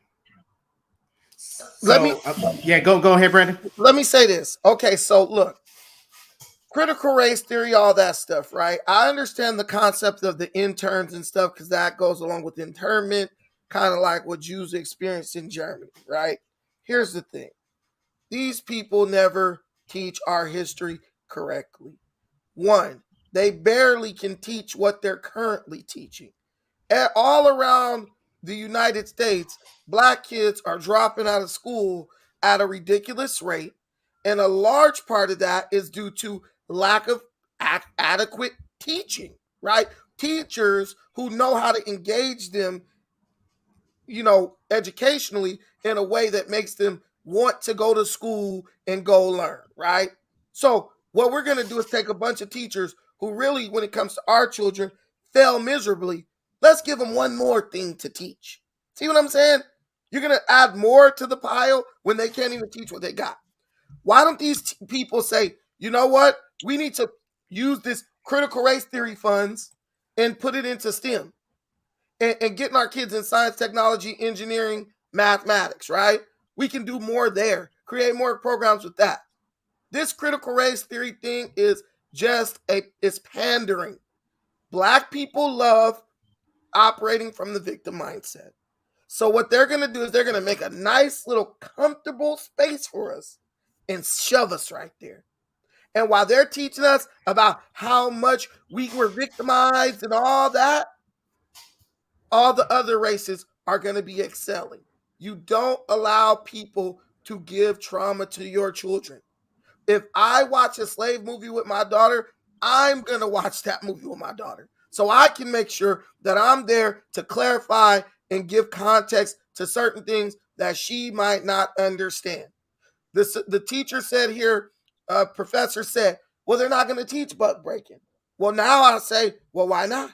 S2: Let me
S1: Yeah, go ahead, Brandon.
S2: let me say this. Okay, so look, critical race theory, all that stuff, right? I understand the concept of the interns and stuff because that goes along with internment, kind of like what Jews experienced in Germany, right? Here's the thing. These people never teach our history correctly. One, they barely can teach what they're currently teaching. All around the United States, black kids are dropping out of school at a ridiculous rate. And a large part of that is due to lack of adequate teaching, right? Teachers who know how to engage them, educationally in a way that makes them want to go to school and go learn, right? So, what we're going to do is take a bunch of teachers who really, when it comes to our children, fail miserably. Let's give them one more thing to teach. See what I'm saying? You're going to add more to the pile when they can't even teach what they got. Why don't these people say, you know what? We need to use this critical race theory funds and put it into STEM and getting our kids in science, technology, engineering, mathematics, right? We can do more there, create more programs with that. This critical race theory thing is it's pandering. Black people love operating from the victim mindset. So what they're going to do is they're going to make a nice little comfortable space for us and shove us right there. And while they're teaching us about how much we were victimized and all that, all the other races are going to be excelling. You don't allow people to give trauma to your children. If I watch a slave movie with my daughter, I'm going to watch that movie with my daughter. So I can make sure that I'm there to clarify and give context to certain things that she might not understand. The teacher said here, professor said, well, they're not going to teach buck breaking. Well, now I say, well, why not?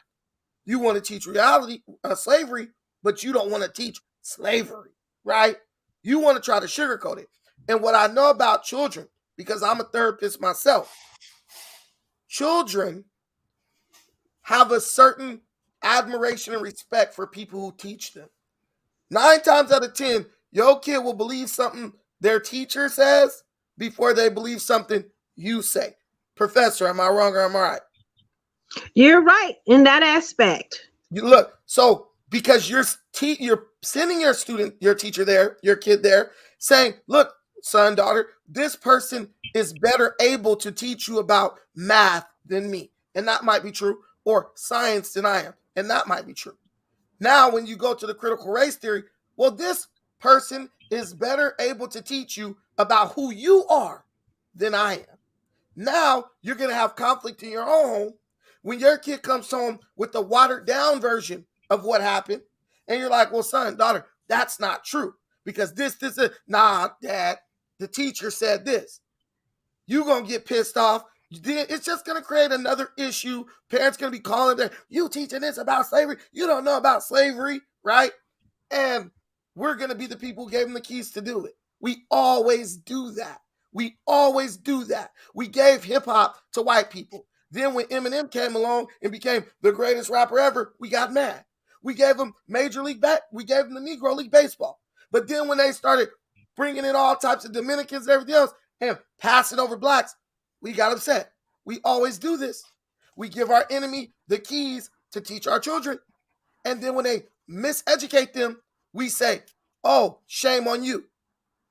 S2: You want to teach reality, slavery, but you don't want to teach slavery, right? You want to try to sugarcoat it. And what I know about children, because I'm a therapist myself, children have a certain admiration and respect for people who teach them. 9 times out of 10, your kid will believe something their teacher says before they believe something you say. Professor, am I wrong or am I right?
S3: You're right in that aspect.
S2: You look, so because you're sending your student, your teacher there, your kid there, saying, look, son, daughter, this person is better able to teach you about math than me. And that might be true. Or science than I am. And that might be true. Now, when you go to the critical race theory, well, this person is better able to teach you about who you are than I am. Now, you're going to have conflict in your own home when your kid comes home with the watered down version of what happened. And you're like, well, son, daughter, that's not true. Because this, nah, dad, the teacher said this. You're going to get pissed off. It's just going to create another issue. Parents going to be calling there, you teaching this about slavery? You don't know about slavery, right? And we're going to be the people who gave them the keys to do it. We always do that. We always do that. We gave hip hop to white people. Then when Eminem came along and became the greatest rapper ever, we got mad. We gave them we gave them the Negro League baseball. But then when they started bringing in all types of Dominicans and everything else and passing over blacks, we got upset. We always do this. We give our enemy the keys to teach our children. And then when they miseducate them, we say, oh, shame on you.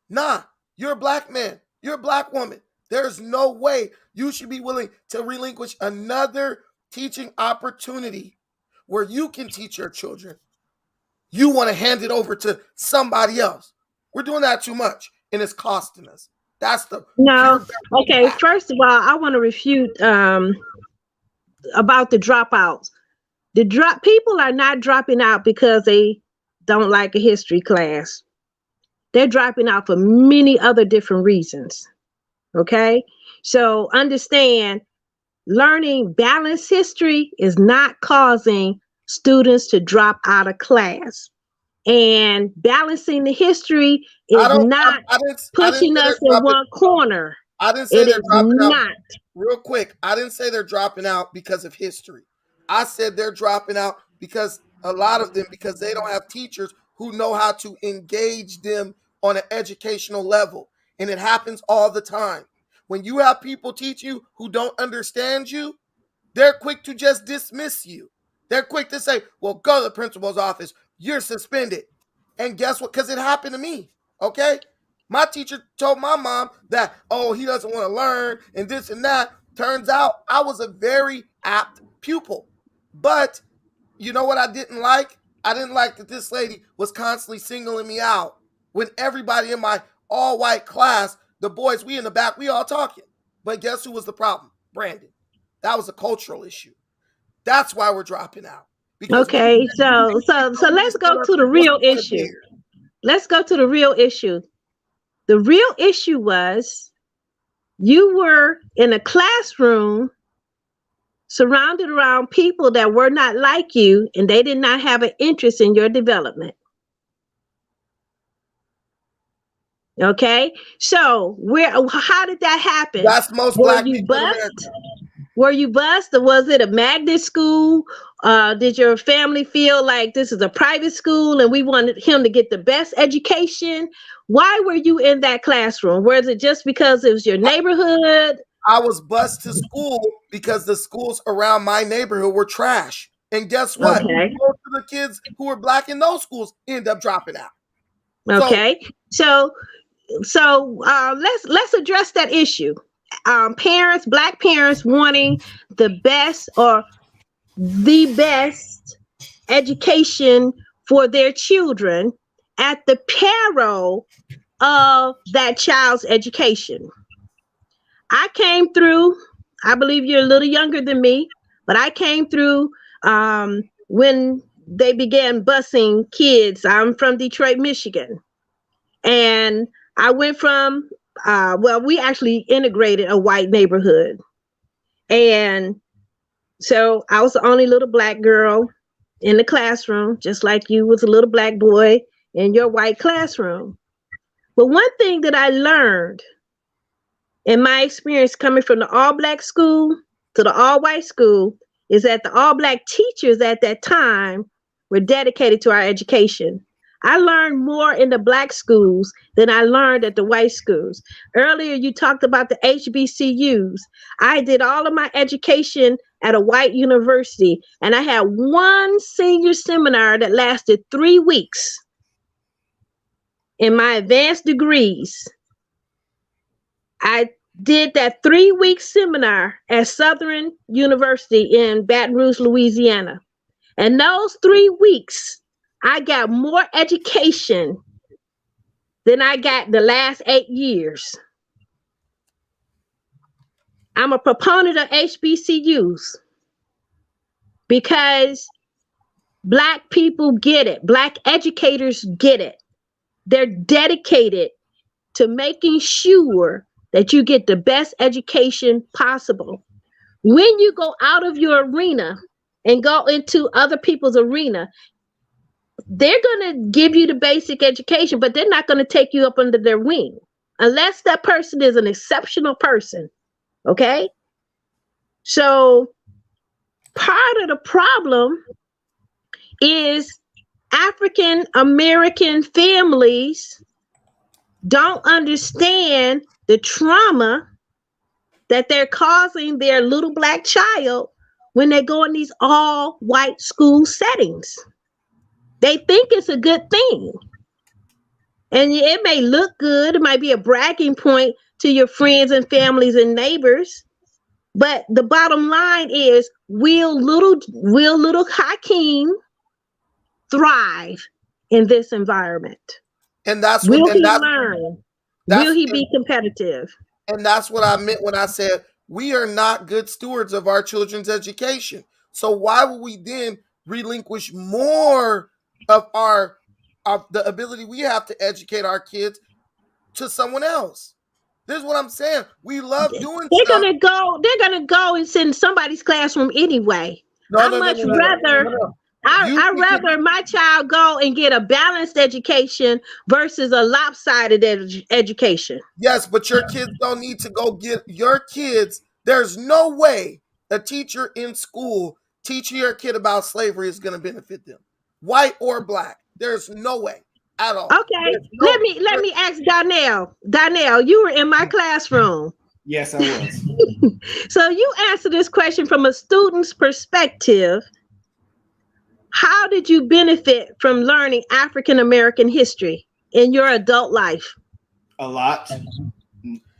S2: Nah, you're a black man. You're a black woman. There's no way you should be willing to relinquish another teaching opportunity where you can teach your children. You want to hand it over to somebody else. We're doing that too much, and it's costing us. That's the
S3: no. Okay, first of all, I want to refute about the dropouts. People are not dropping out because they don't like a history class. They're dropping out for many other different reasons. Okay, so understand, learning balanced history is not causing students to drop out of class. And balancing the history is not
S2: I didn't
S3: pushing
S2: say
S3: us
S2: they're
S3: in
S2: dropping.
S3: one corner.
S2: I didn't say
S3: It
S2: they're
S3: is
S2: dropping out.
S3: not.
S2: Real quick, I didn't say they're dropping out because of history. I said they're dropping out because a lot of them, because they don't have teachers who know how to engage them on an educational level. And it happens all the time. When you have people teach you who don't understand you, they're quick to just dismiss you. They're quick to say, well, go to the principal's office. You're suspended. And guess what? Because it happened to me. Okay? My teacher told my mom that, oh, he doesn't want to learn and this and that. Turns out I was a very apt pupil. But you know what I didn't like? I didn't like that this lady was constantly singling me out when everybody in my all-white class, the boys, we in the back, we all talking. But guess who was the problem? Brandon. That was a cultural issue. That's why we're dropping out.
S3: Okay, so let's go to the real issue. Let's go to the real issue. The real issue was you were in a classroom surrounded around people that were not like you, and they did not have an interest in your development. Okay, so how did that happen?
S2: That's most black people in America.
S3: Were you bused? Or was it a magnet school? Did your family feel like this is a private school and we wanted him to get the best education? Why were you in that classroom? Was it just because it was your neighborhood?
S2: I was bused to school because the schools around my neighborhood were trash. And guess what?
S3: Okay.
S2: Most of the kids who were black in those schools end up dropping out.
S3: Okay. So let's address that issue. Black parents wanting the best or the best education for their children at the peril of that child's education. I came through, I believe you're a little younger than me, but I came through when they began busing kids. I'm from Detroit, Michigan. And I went from, we actually integrated a white neighborhood. And so I was the only little black girl in the classroom, just like you was a little black boy in your white classroom. But one thing that I learned in my experience coming from the all black school to the all white school is that the all black teachers at that time were dedicated to our education. I learned more in the black schools than I learned at the white schools. Earlier, you talked about the HBCUs. I did all of my education at a white university, and I had one senior seminar that lasted 3 weeks in my advanced degrees. I did that 3-week seminar at Southern University in Baton Rouge, Louisiana. And those 3 weeks, I got more education than I got the last 8 years. I'm a proponent of HBCUs because Black people get it. Black educators get it. They're dedicated to making sure that you get the best education possible. When you go out of your arena and go into other people's arena, they're going to give you the basic education, but they're not going to take you up under their wing unless that person is an exceptional person. Okay? So part of the problem is African American families don't understand the trauma that they're causing their little black child when they go in these all white school settings. They think it's a good thing. And it may look good. It might be a bragging point to your friends and families and neighbors. But the bottom line is, will little Hakeem thrive in this environment?
S2: And that's
S3: will
S2: what
S3: he learn? Will he be competitive?
S2: And that's what I meant when I said we are not good stewards of our children's education. So why would we then relinquish more of the ability we have to educate our kids to someone else? This is what I'm saying. We love doing
S3: They're
S2: stuff.
S3: They're gonna go and sit in somebody's classroom anyway. I I rather my child go and get a balanced education versus a lopsided education.
S2: Yes, but your kids don't need to go get your kids. There's no way a teacher in school teaching your kid about slavery is going to benefit them, white or black. There's no way at all.
S3: Okay, let me ask Donnell. Donnell, you were in my classroom.
S1: Yes, I was.
S3: So you answer this question from a student's perspective. How did you benefit from learning African American history in your adult life?
S1: A lot.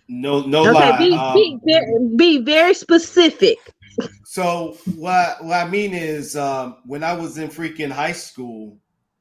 S1: No
S3: Okay,
S1: lie.
S3: be very specific.
S1: So what I mean is, when I was in freaking high school,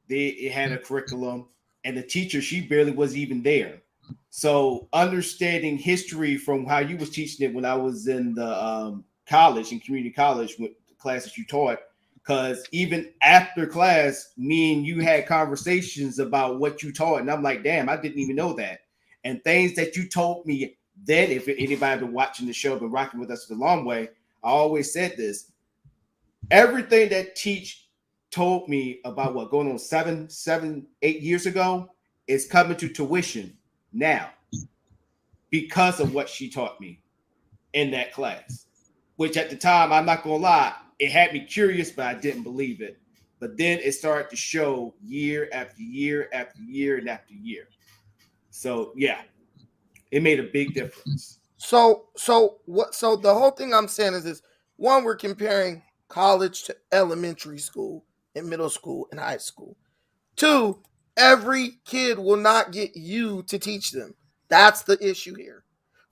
S1: it had a curriculum, and the teacher, she barely was even there. So understanding history from how you was teaching it when I was in the college, in community college, with the classes you taught, because even after class, me and you had conversations about what you taught, and I'm like, damn, I didn't even know that. And things that you told me then, if anybody been watching the show, been rocking with us the long way, I always said this. Everything that Teach told me about what going on 8 years ago is coming to tuition now because of what she taught me in that class, which at the time, I'm not gonna lie, it had me curious, but I didn't believe it. But then it started to show year after year after year and after year. So yeah, it made a big difference.
S2: So the whole thing I'm saying is this: one, we're comparing college to elementary school and middle school and high school. Two, every kid will not get you to teach them. That's the issue here.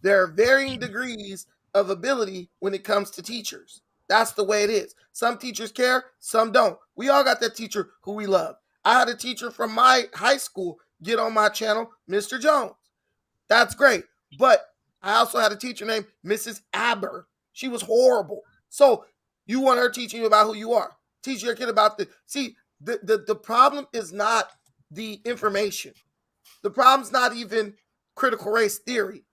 S2: There are varying degrees of ability when it comes to teachers. That's the way it is. Some teachers care, some don't. We all got that teacher who we love. I had a teacher from my high school get on my channel, Mr. Jones. That's great. But I also had a teacher named Mrs. Aber. She was horrible. So you want her teaching you about who you are. Teach your kid about the problem is not the information. The problem's not even critical race theory.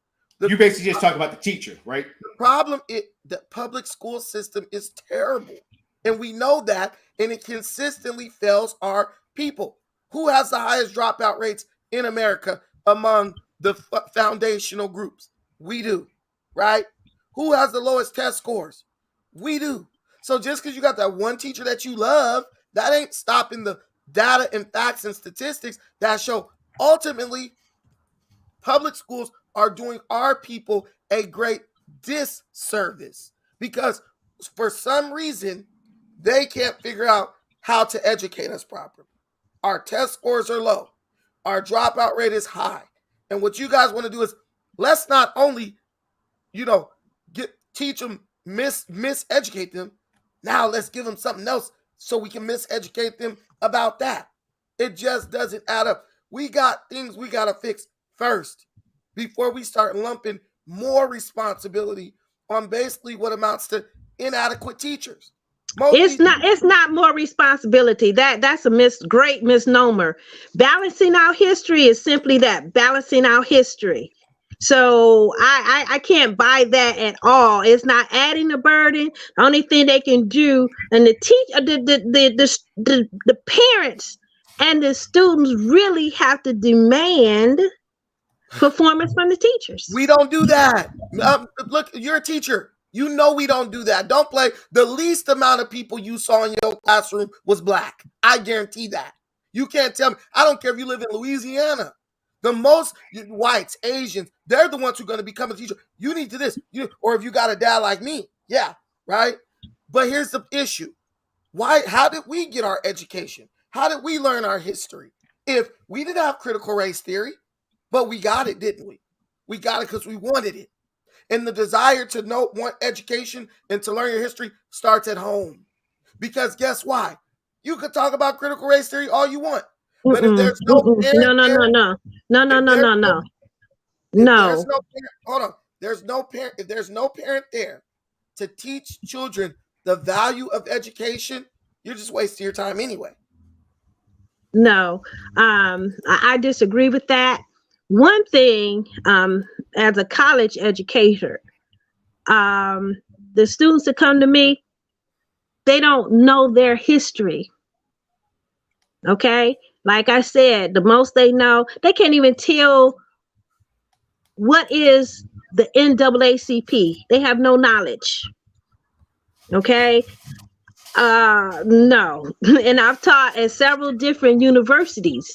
S1: You basically just talk about the teacher, right?
S2: The problem is the public school system is terrible. And we know that, and it consistently fails our people. Who has the highest dropout rates in America among the foundational groups? We do, right? Who has the lowest test scores? We do. So just because you got that one teacher that you love, that ain't stopping the data and facts and statistics that show ultimately public schools are doing our people a great disservice because for some reason they can't figure out how to educate us properly. Our test scores are low. Our dropout rate is high. And what you guys want to do is let's not only, teach them, miseducate them. Now let's give them something else so we can miseducate them about that. It just doesn't add up. We got things we got to fix first before we start lumping more responsibility on basically what amounts to inadequate teachers.
S3: It's not more responsibility. That's a great misnomer. Balancing our history is simply that, balancing our history. So I can't buy that at all. It's not adding a burden. The only thing they can do, and the parents and the students really have to demand performance from the teachers.
S2: We don't do that. Look, you're a teacher. You know we don't do that. Don't play. The least amount of people you saw in your classroom was black. I guarantee that. You can't tell me. I don't care if you live in Louisiana. The most whites, Asians, they're the ones who are going to become a teacher. You need to this. Or if you got a dad like me. Yeah, right? But here's the issue. How did we get our education? How did we learn our history? If we didn't have critical race theory, but we got it, didn't we? We got it because we wanted it. And the desire to want education and to learn your history starts at home. Because guess why? You could talk about critical race theory all you want. But if there's no parent if there's no parent there to teach children the value of education, you're just wasting your time anyway.
S3: No, I disagree with that. One thing, as a college educator, the students that come to me, they don't know their history. Okay? Like I said, the most they know, they can't even tell what is the NAACP. They have no knowledge. Okay? No. And I've taught at several different universities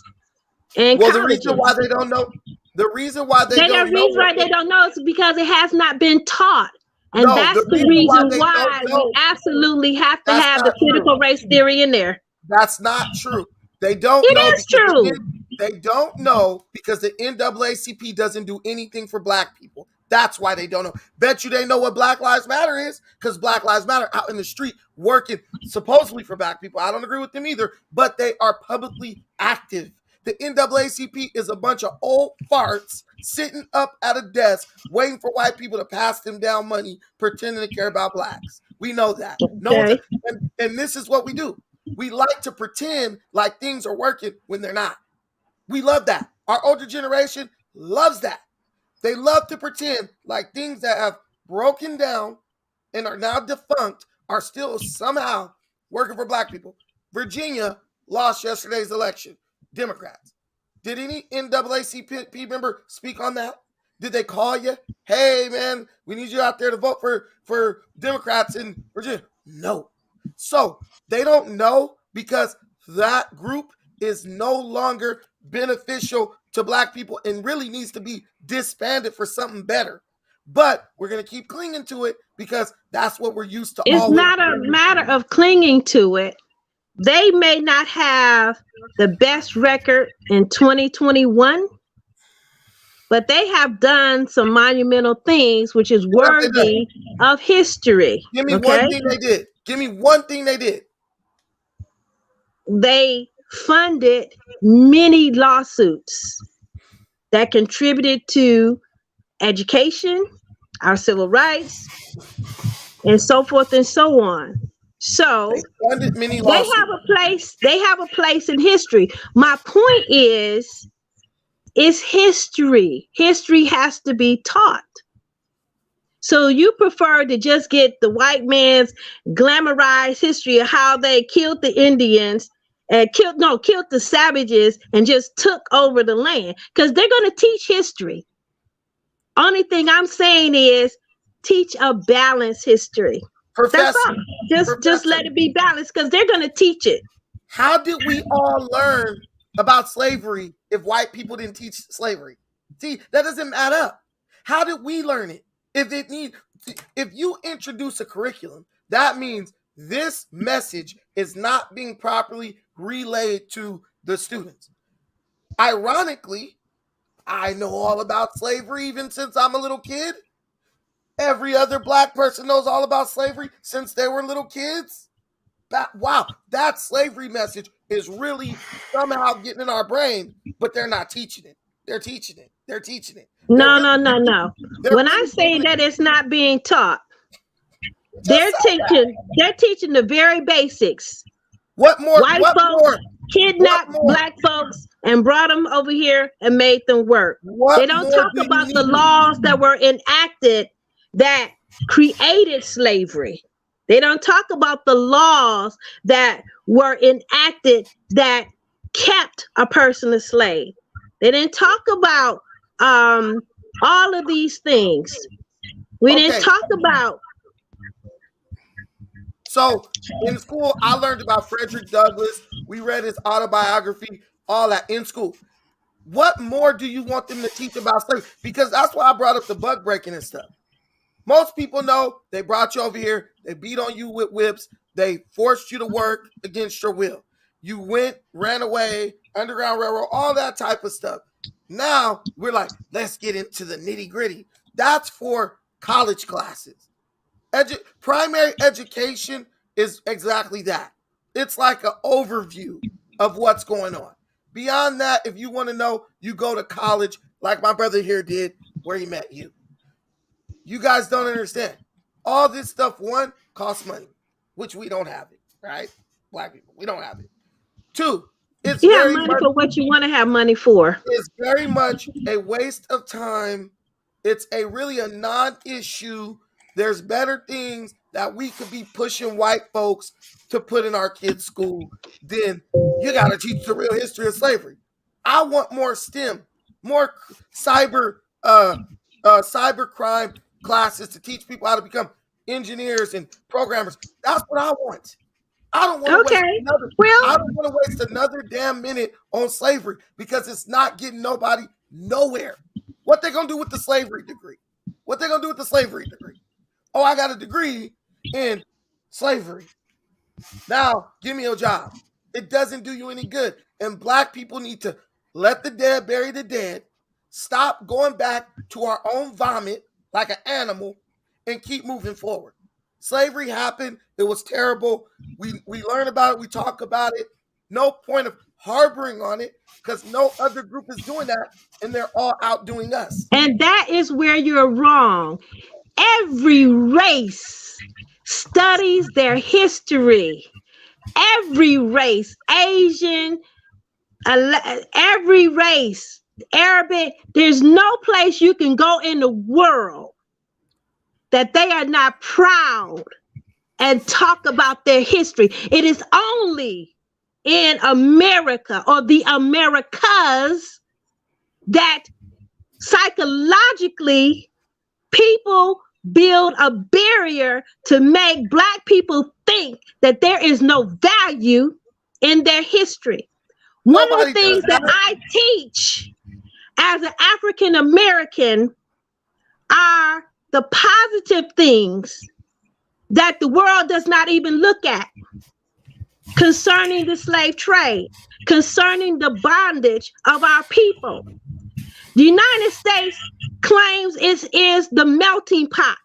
S3: and
S2: Well, the
S3: colleges.
S2: reason why they don't know, the reason why they
S3: The
S2: don't know,
S3: reason why they don't know is because it has not been taught. And
S2: No,
S3: that's
S2: the
S3: the
S2: reason
S3: reason
S2: why they
S3: why
S2: don't know-
S3: we absolutely have to
S2: That's
S3: have the
S2: not true.
S3: critical race theory in there.
S2: that's not true. They don't
S3: It
S2: know
S3: is
S2: because
S3: true.
S2: they don't know because the NAACP doesn't do anything for black people. That's why they don't know. Bet you they know what Black Lives Matter is, because Black Lives Matter out in the street working supposedly for black people. I don't agree with them either, but they are publicly active. The NAACP is a bunch of old farts sitting up at a desk waiting for white people to pass them down money, pretending to care about blacks. We know that. No one's,
S3: Okay.
S2: and this is what we do. We like to pretend like things are working when they're not. We love that. Our older generation loves that. They love to pretend like things that have broken down and are now defunct are still somehow working for black people. Virginia lost yesterday's election. Democrats. Did any NAACP member speak on that? Did they call you? Hey, man, we need you out there to vote for Democrats in Virginia. No. So they don't know because that group is no longer beneficial to black people and really needs to be disbanded for something better. But we're going to keep clinging to it because that's what we're used to.
S3: It's
S2: always
S3: not a matter of clinging to it. They may not have the best record in 2021, but they have done some monumental things, which is worthy of history.
S2: Give me
S3: Okay?
S2: one thing they did. Give me one thing they did.
S3: They funded many lawsuits that contributed to education, our civil rights, and so forth and so on. So
S2: They funded many
S3: they
S2: lawsuits.
S3: have a place. They have a place in history. My point is history. History has to be taught. So you prefer to just get the white man's glamorized history of how they killed the Indians and killed the savages and just took over the land, because they're going to teach history. Only thing I'm saying is teach a balanced history. That's all. Just let it be balanced, because they're going to teach it.
S2: How did we all learn about slavery if white people didn't teach slavery? See, that doesn't add up. How did we learn it? If you introduce a curriculum, that means this message is not being properly relayed to the students. Ironically, I know all about slavery even since I'm a little kid. Every other black person knows all about slavery since they were little kids. Wow, that slavery message is really somehow getting in our brain, but they're not teaching it. They're teaching it. They're teaching it.
S3: No. When I say that it's not being taught, they're teaching the very basics.
S2: What more?
S3: White folks kidnapped black folks and brought them over here and made them work. They don't talk about the laws that were enacted that created slavery. They don't talk about the laws that were enacted that kept a person a slave. They didn't talk about all of these things. We didn't talk about.
S2: So in school, I learned about Frederick Douglass. We read his autobiography, all that in school. What more do you want them to teach about slavery? Because that's why I brought up the buck breaking and stuff. Most people know they brought you over here, they beat on you with whips, they forced you to work against your will. You went, ran away, Underground Railroad, all that type of stuff. Now we're like, let's get into the nitty gritty. That's for college classes. Primary education is exactly that. It's like an overview of what's going on. Beyond that, if you want to know, you go to college like my brother here did, where he met you. You guys don't understand. All this stuff, one, costs money, which we don't have it, right? Black people, we don't have it. Two, it's
S3: you have money for what you want to have money for.
S2: It's very much a waste of time. It's really a non-issue. There's better things that we could be pushing white folks to put in our kids' school, then you got to teach the real history of slavery. I want more STEM, more cyber crime classes to teach people how to become engineers and programmers. That's what I want. I don't want to waste another damn minute on slavery because it's not getting nobody nowhere. What they gonna do with the slavery degree? Oh, I got a degree in slavery. Now give me a job. It doesn't do you any good. And Black people need to let the dead bury the dead. Stop going back to our own vomit like an animal and keep moving forward. Slavery happened. It was terrible. We learn about it. We talk about it. No point of harboring on it because no other group is doing that, and they're all outdoing us.
S3: And that is where you're wrong. Every race studies their history. Every race, Asian, every race, Arabic, there's no place you can go in the world that they are not proud and talk about their history. It is only in America or the Americas that psychologically people build a barrier to make Black people think that there is no value in their history. One of the things that I teach as an African American are the positive things that the world does not even look at concerning the slave trade, concerning the bondage of our people. The United States claims it is the melting pot,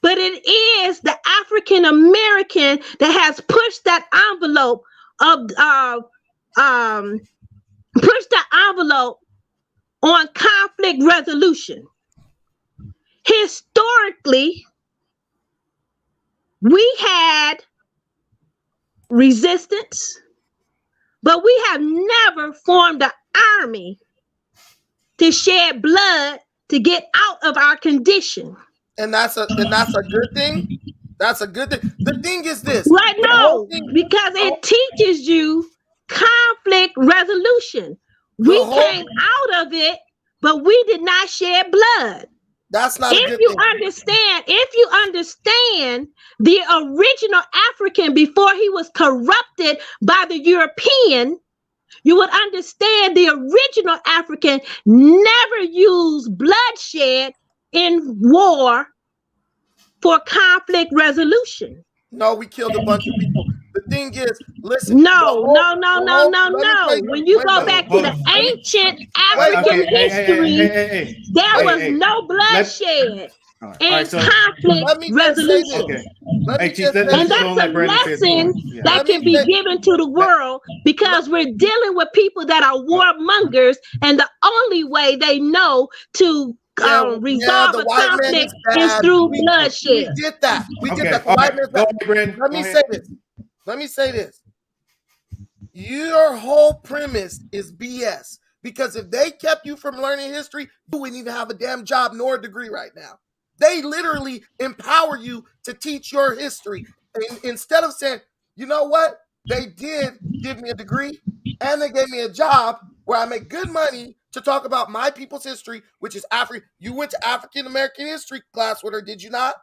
S3: but it is the African American that has pushed that envelope on conflict resolution. Historically, we had resistance, but we have never formed an army to shed blood to get out of our condition.
S2: And that's a good thing. That's a good thing. The thing is this.
S3: Right, no, because it teaches you conflict resolution. We came out of it, but we did not shed blood.
S2: That's not a good thing.
S3: If you understand the original African before he was corrupted by the European, you would understand the original African never used bloodshed in war for conflict resolution.
S2: No, we killed a bunch of people. The thing is, listen.
S3: No. When you go back to the ancient African history, there was no bloodshed and conflict resolution. And that's a lesson that can be given to the world because we're dealing with people that are warmongers, and the only way they know to resolve a conflict is through bloodshed.
S2: We did that. Let me say this. Your whole premise is BS. Because if they kept you from learning history, you wouldn't even have a damn job nor a degree right now. They literally empower you to teach your history. And instead of saying, you know what? They did give me a degree and they gave me a job where I make good money to talk about my people's history, which is Africa. You went to African American history class with her, did you not?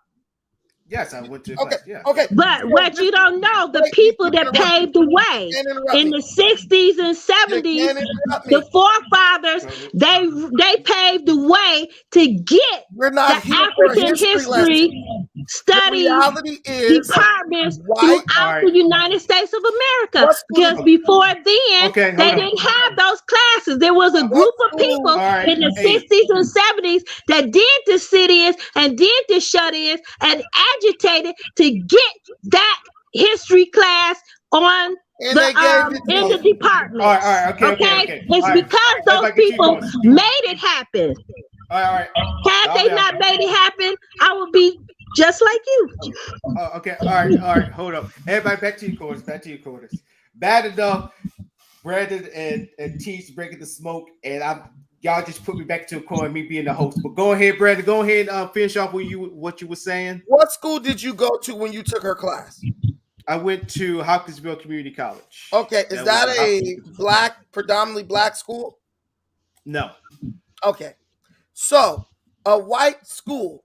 S1: Yes, I went to class. Yeah.
S3: Okay. But what you don't know, the people that paved the way in the 60s and 70s, the forefathers, they paved the way to get the African history study departments throughout the United States of America. Because before then, they didn't have those classes. There was a group of people in the 60s and 70s that did the sit-ins and did the shut-ins and agitated to get that history class on in the department. It's because those people made it happen. Had they not made it happen, I would be just like you.
S1: All right. Hold up. Everybody back to your quarters. Bad enough, Brandon and Teach breaking the smoke, and I'm y'all just put me back to a corner, me being the host. But go ahead, Brandon. Go ahead and finish off what you were saying.
S2: What school did you go to when you took her class?
S1: I went to Hopkinsville Community College.
S2: Okay, is that a predominantly black school?
S1: No.
S2: Okay, so a white school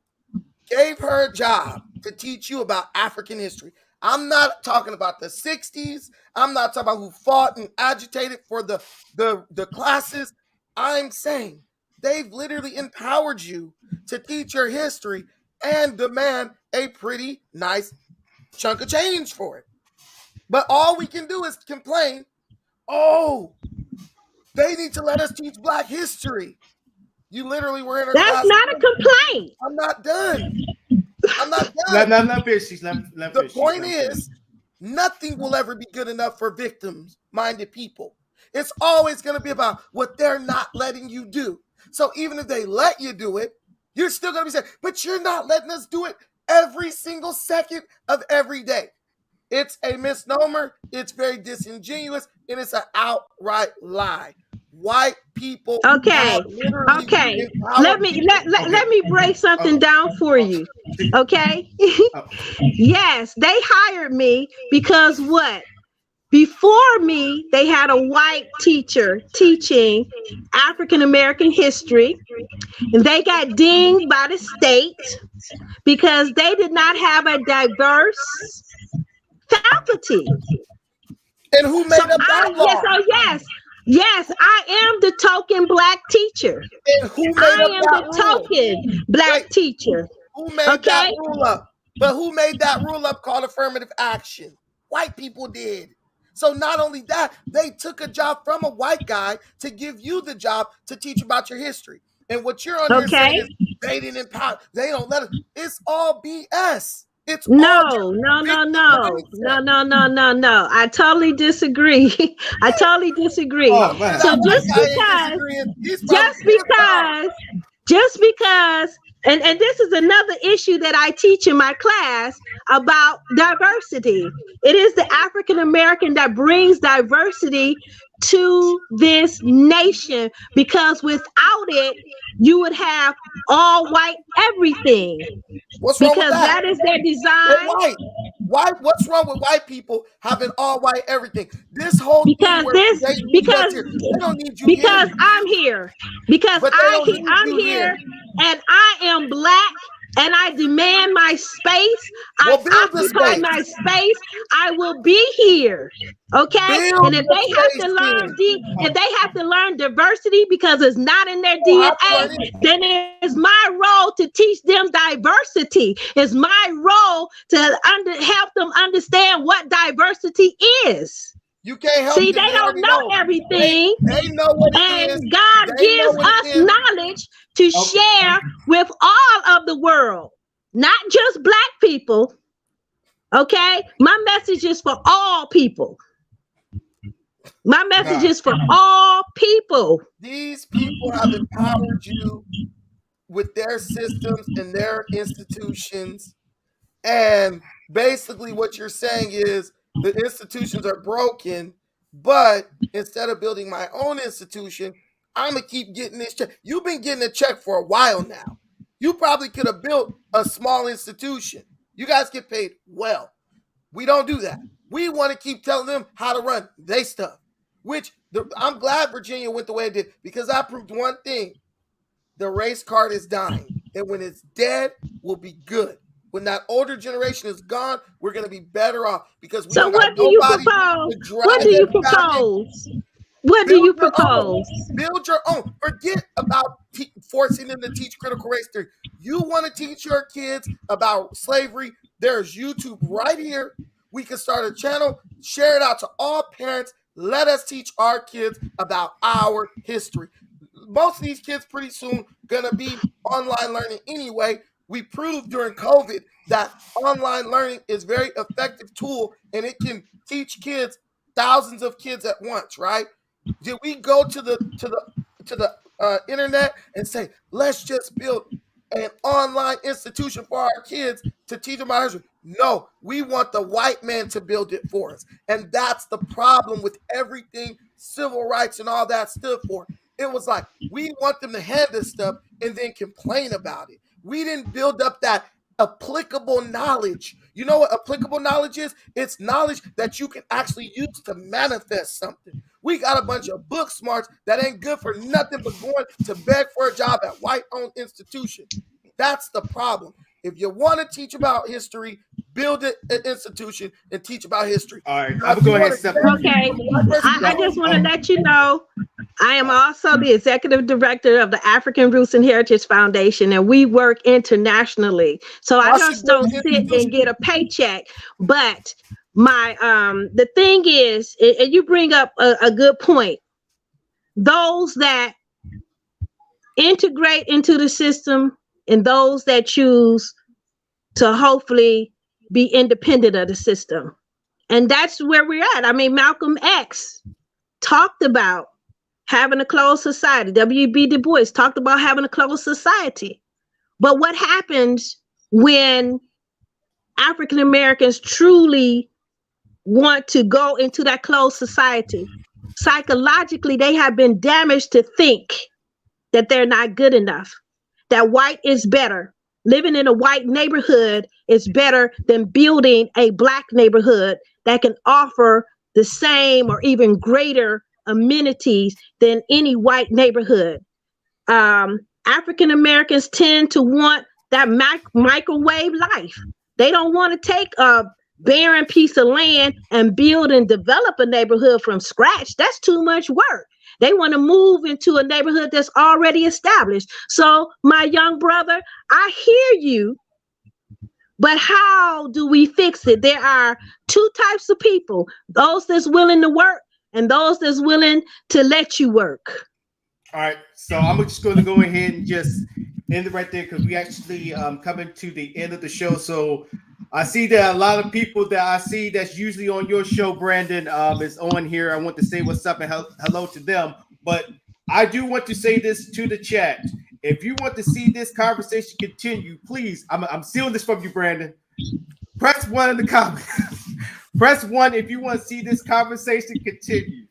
S2: gave her a job to teach you about African history. I'm not talking about the 60s. I'm not talking about who fought and agitated for the classes. I'm saying they've literally empowered you to teach your history and demand a pretty nice chunk of change for it. But all we can do is complain, oh, they need to let us teach black history. You literally were in her class.
S3: That's not a complaint.
S2: I'm not done.
S1: Let fish.
S2: The point is, nothing will ever be good enough for victim-minded people. It's always going to be about what they're not letting you do. So even if they let you do it, you're still going to be saying, but you're not letting us do it every single second of every day. It's a misnomer. It's very disingenuous, and it's an outright lie. White people.
S3: Okay. Let me break something down for you. Okay. Yes, they hired me because what? Before me, they had a white teacher teaching African American history, and they got dinged by the state because they did not have a diverse faculty.
S2: And who made up that law?
S3: Yes, I am the token black teacher.
S2: And who made up that
S3: token black teacher.
S2: Who made that rule up? But who made that rule up called affirmative action? White people did. So not only that, they took a job from a white guy to give you the job to teach about your history. And what you're on here saying is they didn't empower, they don't let us. It's all BS. It's
S3: no. I totally disagree.
S1: Oh,
S3: so just because, and this is another issue that I teach in my class about diversity. It is the African American that brings diversity to this nation, because without it, you would have all white everything.
S2: What's wrong
S3: because
S2: with that?
S3: That is their design.
S2: Why? What's wrong with white people having all white everything? This whole
S3: because I'm here. Because I'm here and I am black. And I demand my space. I occupy my space. I will be here. Okay. And if they have to learn diversity because it's not in their DNA, then it's my role to teach them diversity. It's my role to help them understand what diversity is.
S2: You can't help
S3: them. They don't know everything.
S2: They know what it is.
S3: And God gives us knowledge to share with all of the world, not just black people. Okay? My message is for all people. My message is for all people.
S2: These people have empowered you with their systems and their institutions. And basically what you're saying is the institutions are broken, but instead of building my own institution, I'm going to keep getting this check. You've been getting a check for a while now. You probably could have built a small institution. You guys get paid well. We don't do that. We want to keep telling them how to run their stuff, which I'm glad Virginia went the way it did, because I proved one thing. The race card is dying. And when it's dead, we'll be good. When that older generation is gone, we're going to be better off, because we don't got nobody to drive.
S3: What do you propose? What do you propose?
S2: Build your own. Forget about forcing them to teach critical race theory. You want to teach your kids about slavery? There's YouTube right here. We can start a channel, share it out to all parents. Let us teach our kids about our history. Most of these kids pretty soon going to be online learning anyway. We proved during COVID that online learning is a very effective tool, and it can teach kids, thousands of kids at once, right? Did we go to the internet and say, let's just build an online institution for our kids to teach them our history? No, we want the white man to build it for us. And that's the problem with everything civil rights and all that stood for. It was like, we want them to hand us stuff and then complain about it. We didn't build up that applicable knowledge. You know what applicable knowledge is? It's knowledge that you can actually use to manifest something. We got a bunch of book smarts that ain't good for nothing but going to beg for a job at white-owned institution. That's the problem. If you want to teach about history, build an institution and teach about history.
S1: All right,
S2: Now,
S1: I'm
S2: if
S1: gonna
S2: you
S1: go ahead
S2: want
S1: and
S2: to
S1: step.
S3: Okay. I just want to let you know I am also the executive director of the African Roots and Heritage Foundation, and we work internationally. So I just don't sit and get a paycheck. But my the thing is, and you bring up a good point. Those that integrate into the system and those that choose to hopefully be independent of the system. And that's where we're at. I mean, Malcolm X talked about having a closed society. W.B. Du Bois talked about having a closed society. But what happens when African Americans truly want to go into that closed society? Psychologically, they have been damaged to think that they're not good enough, that white is better. Living in a white neighborhood is better than building a black neighborhood that can offer the same or even greater amenities than any white neighborhood. African Americans tend to want that microwave life. They don't want to take a barren piece of land and build and develop a neighborhood from scratch. That's too much work. They want to move into a neighborhood that's already established. So, my young brother, I hear you, but how do we fix it? There are two types of people: those that's willing to work and those that's willing to let you work.
S1: All right, so I'm just going to go ahead and just end it right there because we actually coming to the end of the show. So I see that a lot of people that I see that's usually on your show, Brandon, is on here. I want to say what's up and hello to them. But I do want to say this to the chat. If you want to see this conversation continue, please, I'm stealing this from you, Brandon. Press 1 in the comments. Press 1 if you want to see this conversation continue.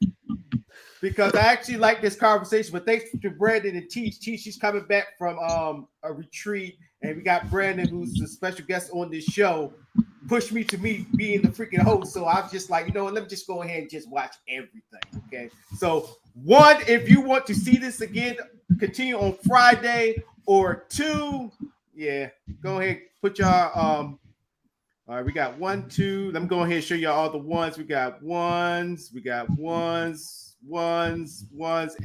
S1: Because I actually like this conversation, but thanks to Brandon and Teach. Teach is coming back from a retreat, and we got Brandon, who's a special guest on this show, pushed me to me being the freaking host. So I'm just like, you know what, let me just go ahead and just watch everything. Okay. So 1, if you want to see this again, continue on Friday, or 2, yeah, go ahead, put y'all all right, we got 1, 2. Let me go ahead and show y'all all the ones. We got ones,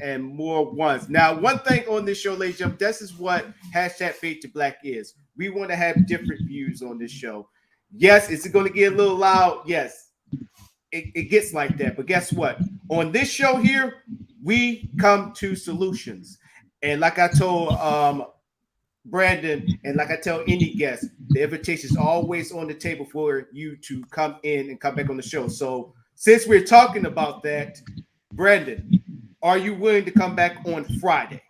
S1: and more ones. Now, one thing on this show, ladies and gentlemen, this is what hashtag Fade to Black is. We want to have different views on this show. Yes, is it going to get a little loud? Yes, it gets like that. But guess what? On this show here, we come to solutions. And like I told Brandon, and like I tell any guest, the invitation is always on the table for you to come in and come back on the show. So since we're talking about that, Brandon, are you willing to come back on Friday?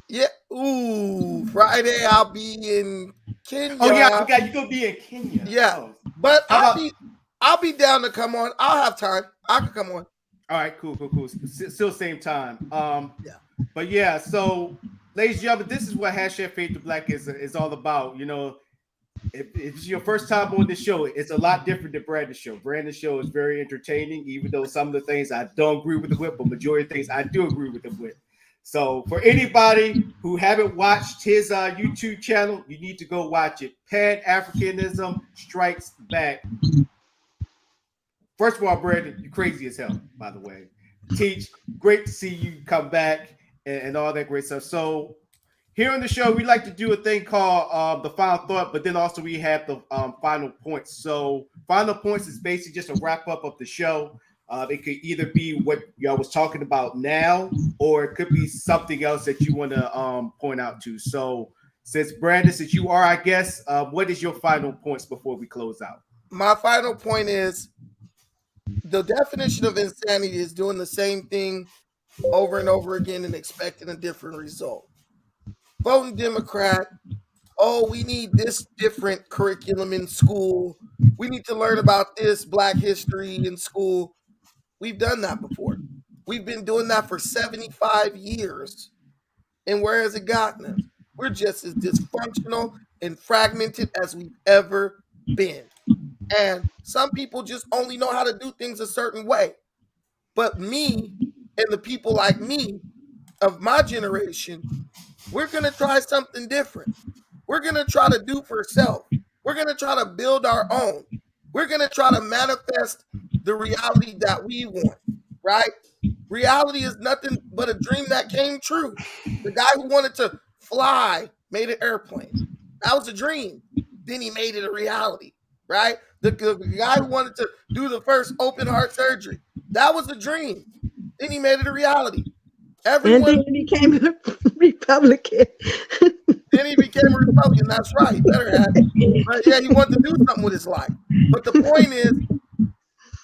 S2: Yeah. Ooh, Friday I'll be in Kenya.
S1: Oh yeah, I forgot you're gonna be in Kenya.
S2: Yeah,
S1: Oh.
S2: but I'll be down to come on. I'll have time. I can come on.
S1: All right, cool. Still same time.
S2: Yeah.
S1: But yeah, so ladies and gentlemen, this is what hashtag Fade to Black is all about. You know, if it's your first time on this show, it's a lot different than Brandon's show. Brandon's show is very entertaining, even though some of the things I don't agree with him with, but majority of things I do agree with him with. So for anybody who haven't watched his YouTube channel, you need to go watch it. Pan-Afrikanism Strikes Back. First of all, Brandon, you're crazy as hell, by the way. Teach, great to see you come back and all that great stuff. So here on the show, we like to do a thing called the final thought, but then also we have the final points. So final points is basically just a wrap up of the show. It could either be what y'all was talking about now, or it could be something else that you want to point out to. So since Brandon, since you are our guest, what is your final points before we close out?
S2: My final point is the definition of insanity is doing the same thing over and over again and expecting a different result. Voting Democrat. Oh, we need this different curriculum in school. We need to learn about this Black history in school. We've done that before. We've been doing that for 75 years. And where has it gotten us? We're just as dysfunctional and fragmented as we've ever been. And some people just only know how to do things a certain way. But me and the people like me of my generation, we're going to try something different. We're going to try to do for self. We're going to try to build our own. We're going to try to manifest the reality that we want, right? Reality is nothing but a dream that came true. The guy who wanted to fly made an airplane. That was a dream. Then he made it a reality, right? The guy who wanted to do the first open heart surgery, that was a dream. Then he made it a reality.
S3: And then he became a Republican.
S2: Then he became a Republican. That's right. He better have. But yeah, he wanted to do something with his life. But the point is,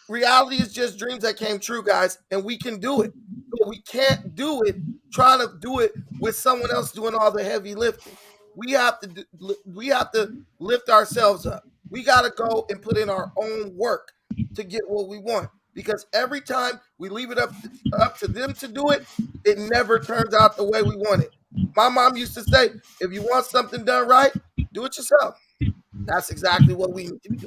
S2: reality is just dreams that came true, guys, and we can do it. But we can't do it trying to do it with someone else doing all the heavy lifting. We have to lift ourselves up. We got to go and put in our own work to get what we want. Because every time we leave it up to them to do it, it never turns out the way we want it. My mom used to say, if you want something done right, do it yourself. That's exactly what we need to be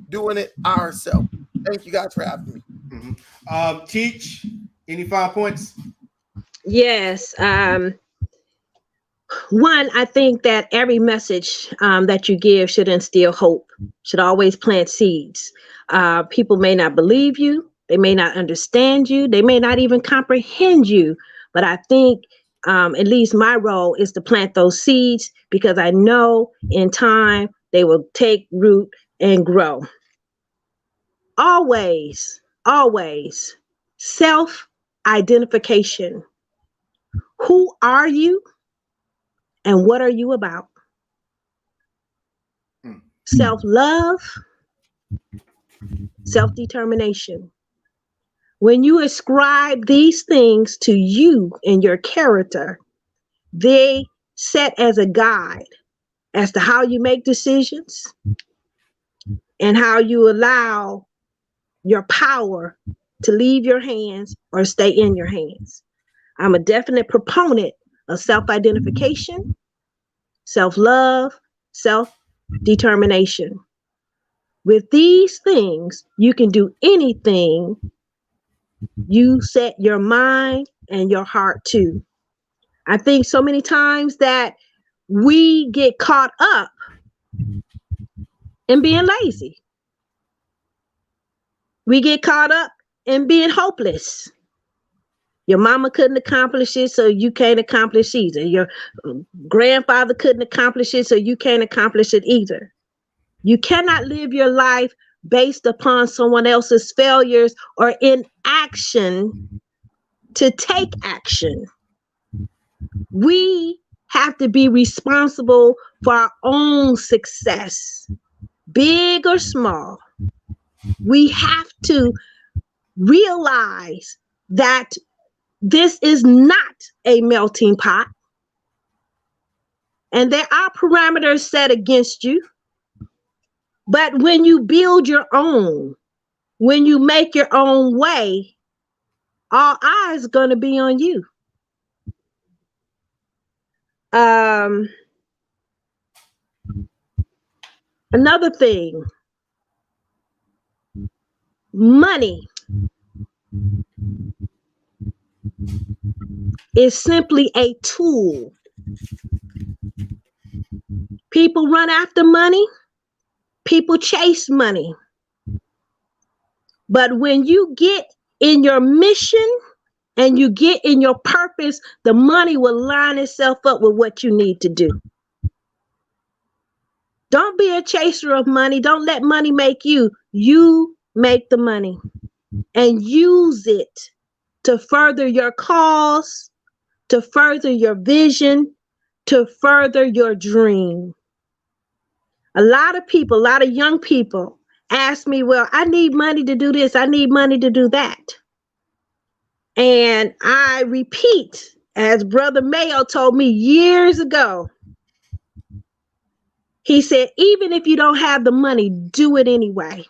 S2: doing it ourselves. Thank you guys for having me.
S1: Mm-hmm. Teach, any final points?
S3: Yes. One, I think that every message that you give should instill hope, should always plant seeds. People may not believe you. They may not understand you. They may not even comprehend you. But I think at least my role is to plant those seeds, because I know in time they will take root and grow. Always self-identification. Who are you and what are you about? Self-love, self-determination. When you ascribe these things to you and your character, they set as a guide as to how you make decisions and how you allow your power to leave your hands or stay in your hands. I'm a definite proponent of self-identification, self-love, self-determination. With these things, you can do anything you set your mind and your heart to. I think so many times that we get caught up in being lazy. We get caught up in being hopeless. Your mama couldn't accomplish it, so you can't accomplish either. Your grandfather couldn't accomplish it, so you can't accomplish it either. You cannot live your life based upon someone else's failures or inaction to take action. We have to be responsible for our own success, big or small. We have to realize that this is not a melting pot, and there are parameters set against you. But when you build your own, when you make your own way, all eyes are going to be on you. Another thing, money is simply a tool. People run after money. People chase money. But when you get in your mission and you get in your purpose, the money will line itself up with what you need to do. Don't be a chaser of money. Don't let money make you. You make the money and use it to further your cause, to further your vision, to further your dream. A lot of people, a lot of young people ask me, well, I need money to do this. I need money to do that. And I repeat, as Brother Mayo told me years ago, he said, even if you don't have the money, do it anyway.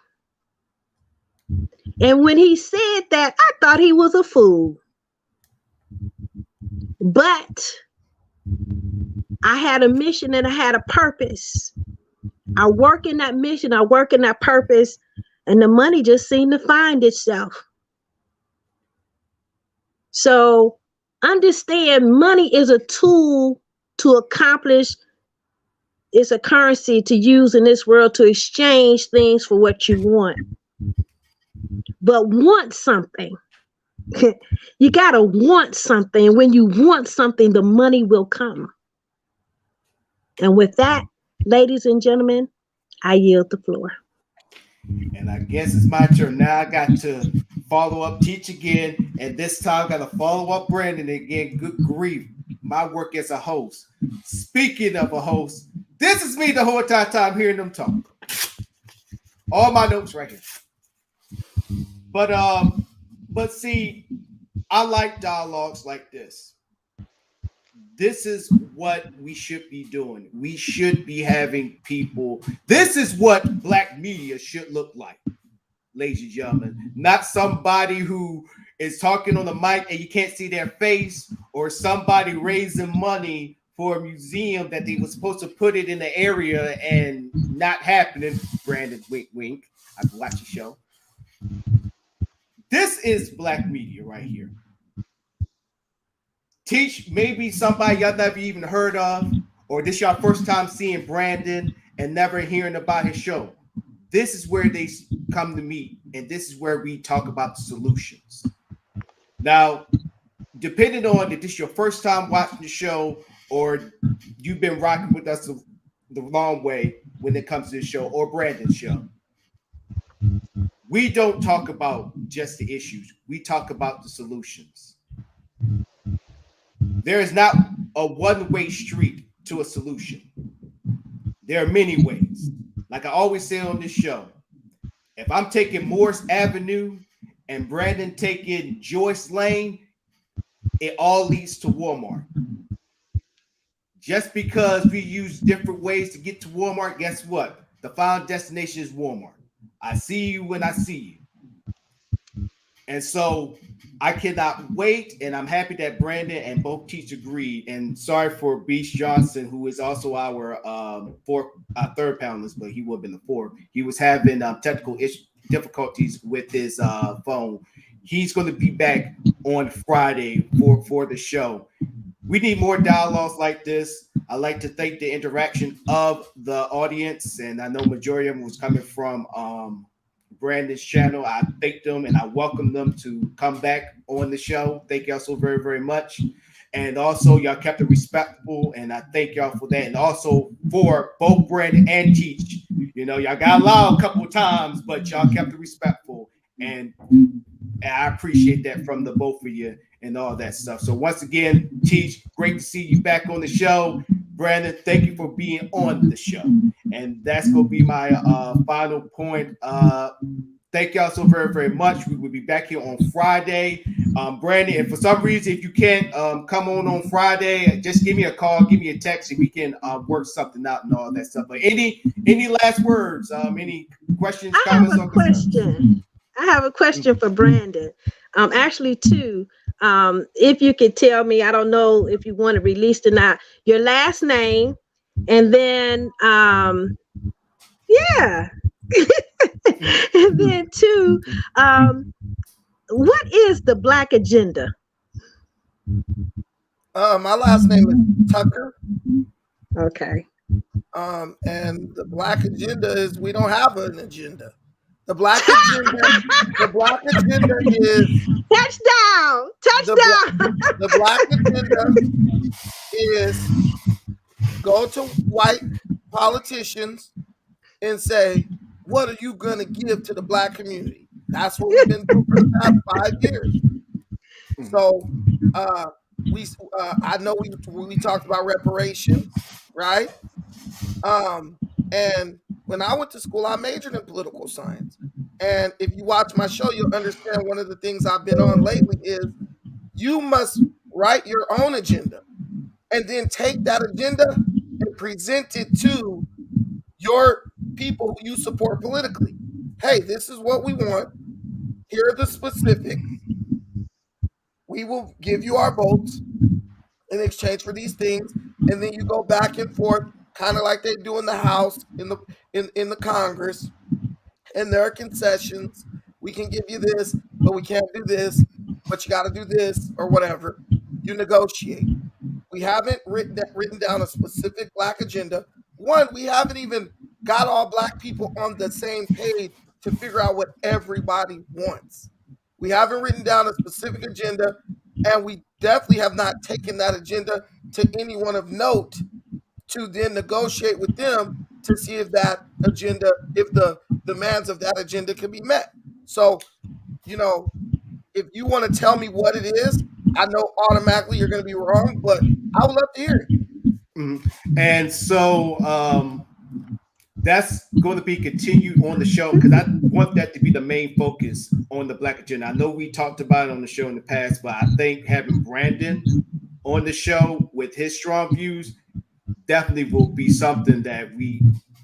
S3: And when he said that, I thought he was a fool. But I had a mission and I had a purpose. I work in that mission, I work in that purpose, and the money just seemed to find itself. So understand, money is a tool to accomplish. It's a currency to use in this world to exchange things for what you want. But want something. You got to want something. When you want something, the money will come. And with that, ladies and gentlemen, I yield the floor.
S1: And I guess it's my turn. Now I got to follow up, teach again. And this time I got to follow up Brandon again. Good grief. My work as a host. Speaking of a host, this is me the whole entire time hearing them talk. All my notes right here. But see, I like dialogues like this. This is what we should be doing. We should be having people. This is what Black media should look like, ladies and gentlemen. Not somebody who is talking on the mic and you can't see their face, or somebody raising money for a museum that they were supposed to put it in the area and not happening. Brandon, wink, wink. I've watched the show. This is Black media right here. Teach, maybe somebody y'all never even heard of, or this your first time seeing Brandon and never hearing about his show. This is where they come to meet, and this is where we talk about the solutions. Now, depending on if this is your first time watching the show or you've been rocking with us the long way when it comes to this show or Brandon's show, we don't talk about just the issues. We talk about the solutions. There is not a one-way street to a solution. There are many ways. Like I always say on this show, if I'm taking Morris Avenue and Brandon taking Joyce Lane, it all leads to Walmart. Just because we use different ways to get to Walmart, guess what? The final destination is Walmart. I see you when I see you. And so I cannot wait, and I'm happy that Brandon and both Teach agreed. And sorry for Beach Johnson, who is also our third panelist, but he would have been the fourth. He was having technical difficulties with his phone. He's going to be back on Friday for the show. We need more dialogues like this. I'd like to thank the interaction of the audience, and I know majority of them was coming from Brandon's channel. I thank them and I welcome them to come back on the show. Thank y'all so very, very much. And also, y'all kept it respectful, and I thank y'all for that. And also for both Brandon and Teach. You know, y'all got loud a couple of times, but y'all kept it respectful. And I appreciate that from the both of you and all that stuff. So once again, Teach, great to see you back on the show. Brandon, thank you for being on the show. And that's going to be my final point. Thank y'all so very, very much. We will be back here on Friday. Brandon, if for some reason, if you can't come on Friday, just give me a call, give me a text, and we can work something out and all that stuff. But any last words? Any questions, comments?
S3: I have a question for Brandon. Actually, two. If you could tell me, I don't know if you want to release or not, your last name, and then yeah. And then two, what is the Black agenda?
S2: My last name is Tucker.
S3: Okay.
S2: And the Black agenda is we don't have an agenda. The Black agenda is
S3: touchdown.
S2: The Black agenda is go to white politicians and say, what are you going to give to the Black community? That's what we've been doing for the past 5 years. So I know we talked about reparations, right? And when I went to school, I majored in political science. And if you watch my show, you'll understand one of the things I've been on lately is you must write your own agenda and then take that agenda and present it to your people who you support politically. Hey, this is what we want. Here are the specifics. We will give you our votes. in exchange for these things, and then you go back and forth, kind of like they do in the House, in the Congress, and there are concessions. We can give you this, but we can't do this, but you got to do this or whatever. You negotiate. We haven't written down a specific black agenda. One, we haven't even got all black people on the same page to figure out what everybody wants. We haven't written down a specific agenda, and we definitely have not taken that agenda to anyone of note to then negotiate with them to see if that agenda, if the demands of that agenda can be met. So, if you want to tell me what it is, I know automatically you're going to be wrong, but I would love to hear it.
S1: Mm-hmm. And so that's going to be continued on the show because I want that to be the main focus on the black agenda. I know we talked about it on the show in the past, but I think having Brandon on the show with his strong views definitely will be something that we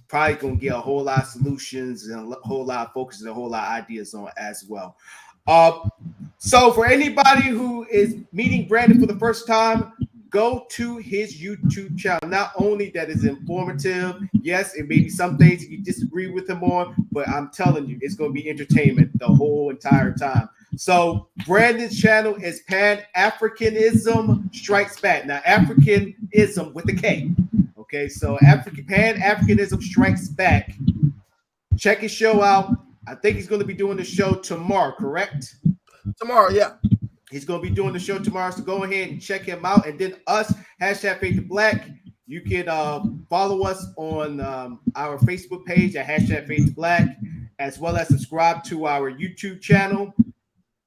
S1: probably going to get a whole lot of solutions and a whole lot of focus and a whole lot of ideas on as well. So for anybody who is meeting Brandon for the first time, go to his YouTube channel. Not only that is informative, yes, it may be some things you disagree with him on, but I'm telling you, it's going to be entertainment the whole entire time. So Brandon's channel is Pan-Afrikanism Strikes Back. Now, Afrikanism with a K. Okay, so Pan-Afrikanism Strikes Back. Check his show out. I think he's going to be doing the show tomorrow, correct?
S2: Tomorrow, yeah.
S1: He's going to be doing the show tomorrow, so go ahead and check him out. And then us, hashtag Faith to Black. You can follow us on our Facebook page at hashtag Faith to Black, as well as subscribe to our YouTube channel.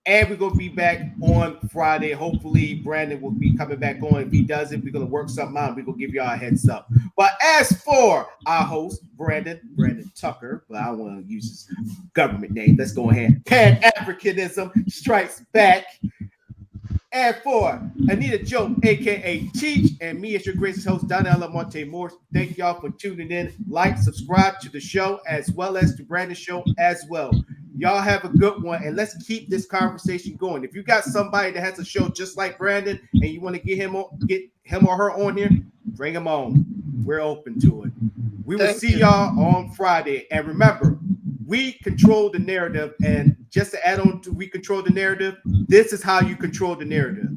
S1: And we're going to be back on Friday. Hopefully, Brandon will be coming back on. If he doesn't, we're going to work something out. We're going to give y'all a heads up. But as for our host, Brandon Tucker, but I don't want to use his government name. Let's go ahead. Pan-Afrikanism Strikes Back. And for Anita Joe, a.k.a. Teach, and me as your gracious host, Donnell Monte Moore, thank y'all for tuning in. Like, subscribe to the show, as well as to Brandon's show as well. Y'all have a good one, and let's keep this conversation going. If you got somebody that has a show just like Brandon, and you want to get him or her on here, bring them on. We're open to it. We will see y'all on Friday. And remember, we control the narrative. And just to add on to we control the narrative, this is how you control the narrative.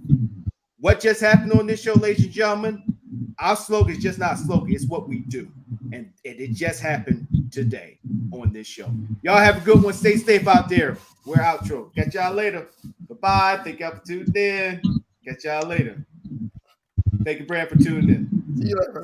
S1: What just happened on this show, ladies and gentlemen, our slogan is just not a slogan. It's what we do. And it just happened today on this show. Y'all have a good one. Stay safe out there. We're outro. Catch y'all later. Bye-bye. Thank y'all for tuning in. Catch y'all later. Thank you, Brand, for tuning in.
S2: See you later.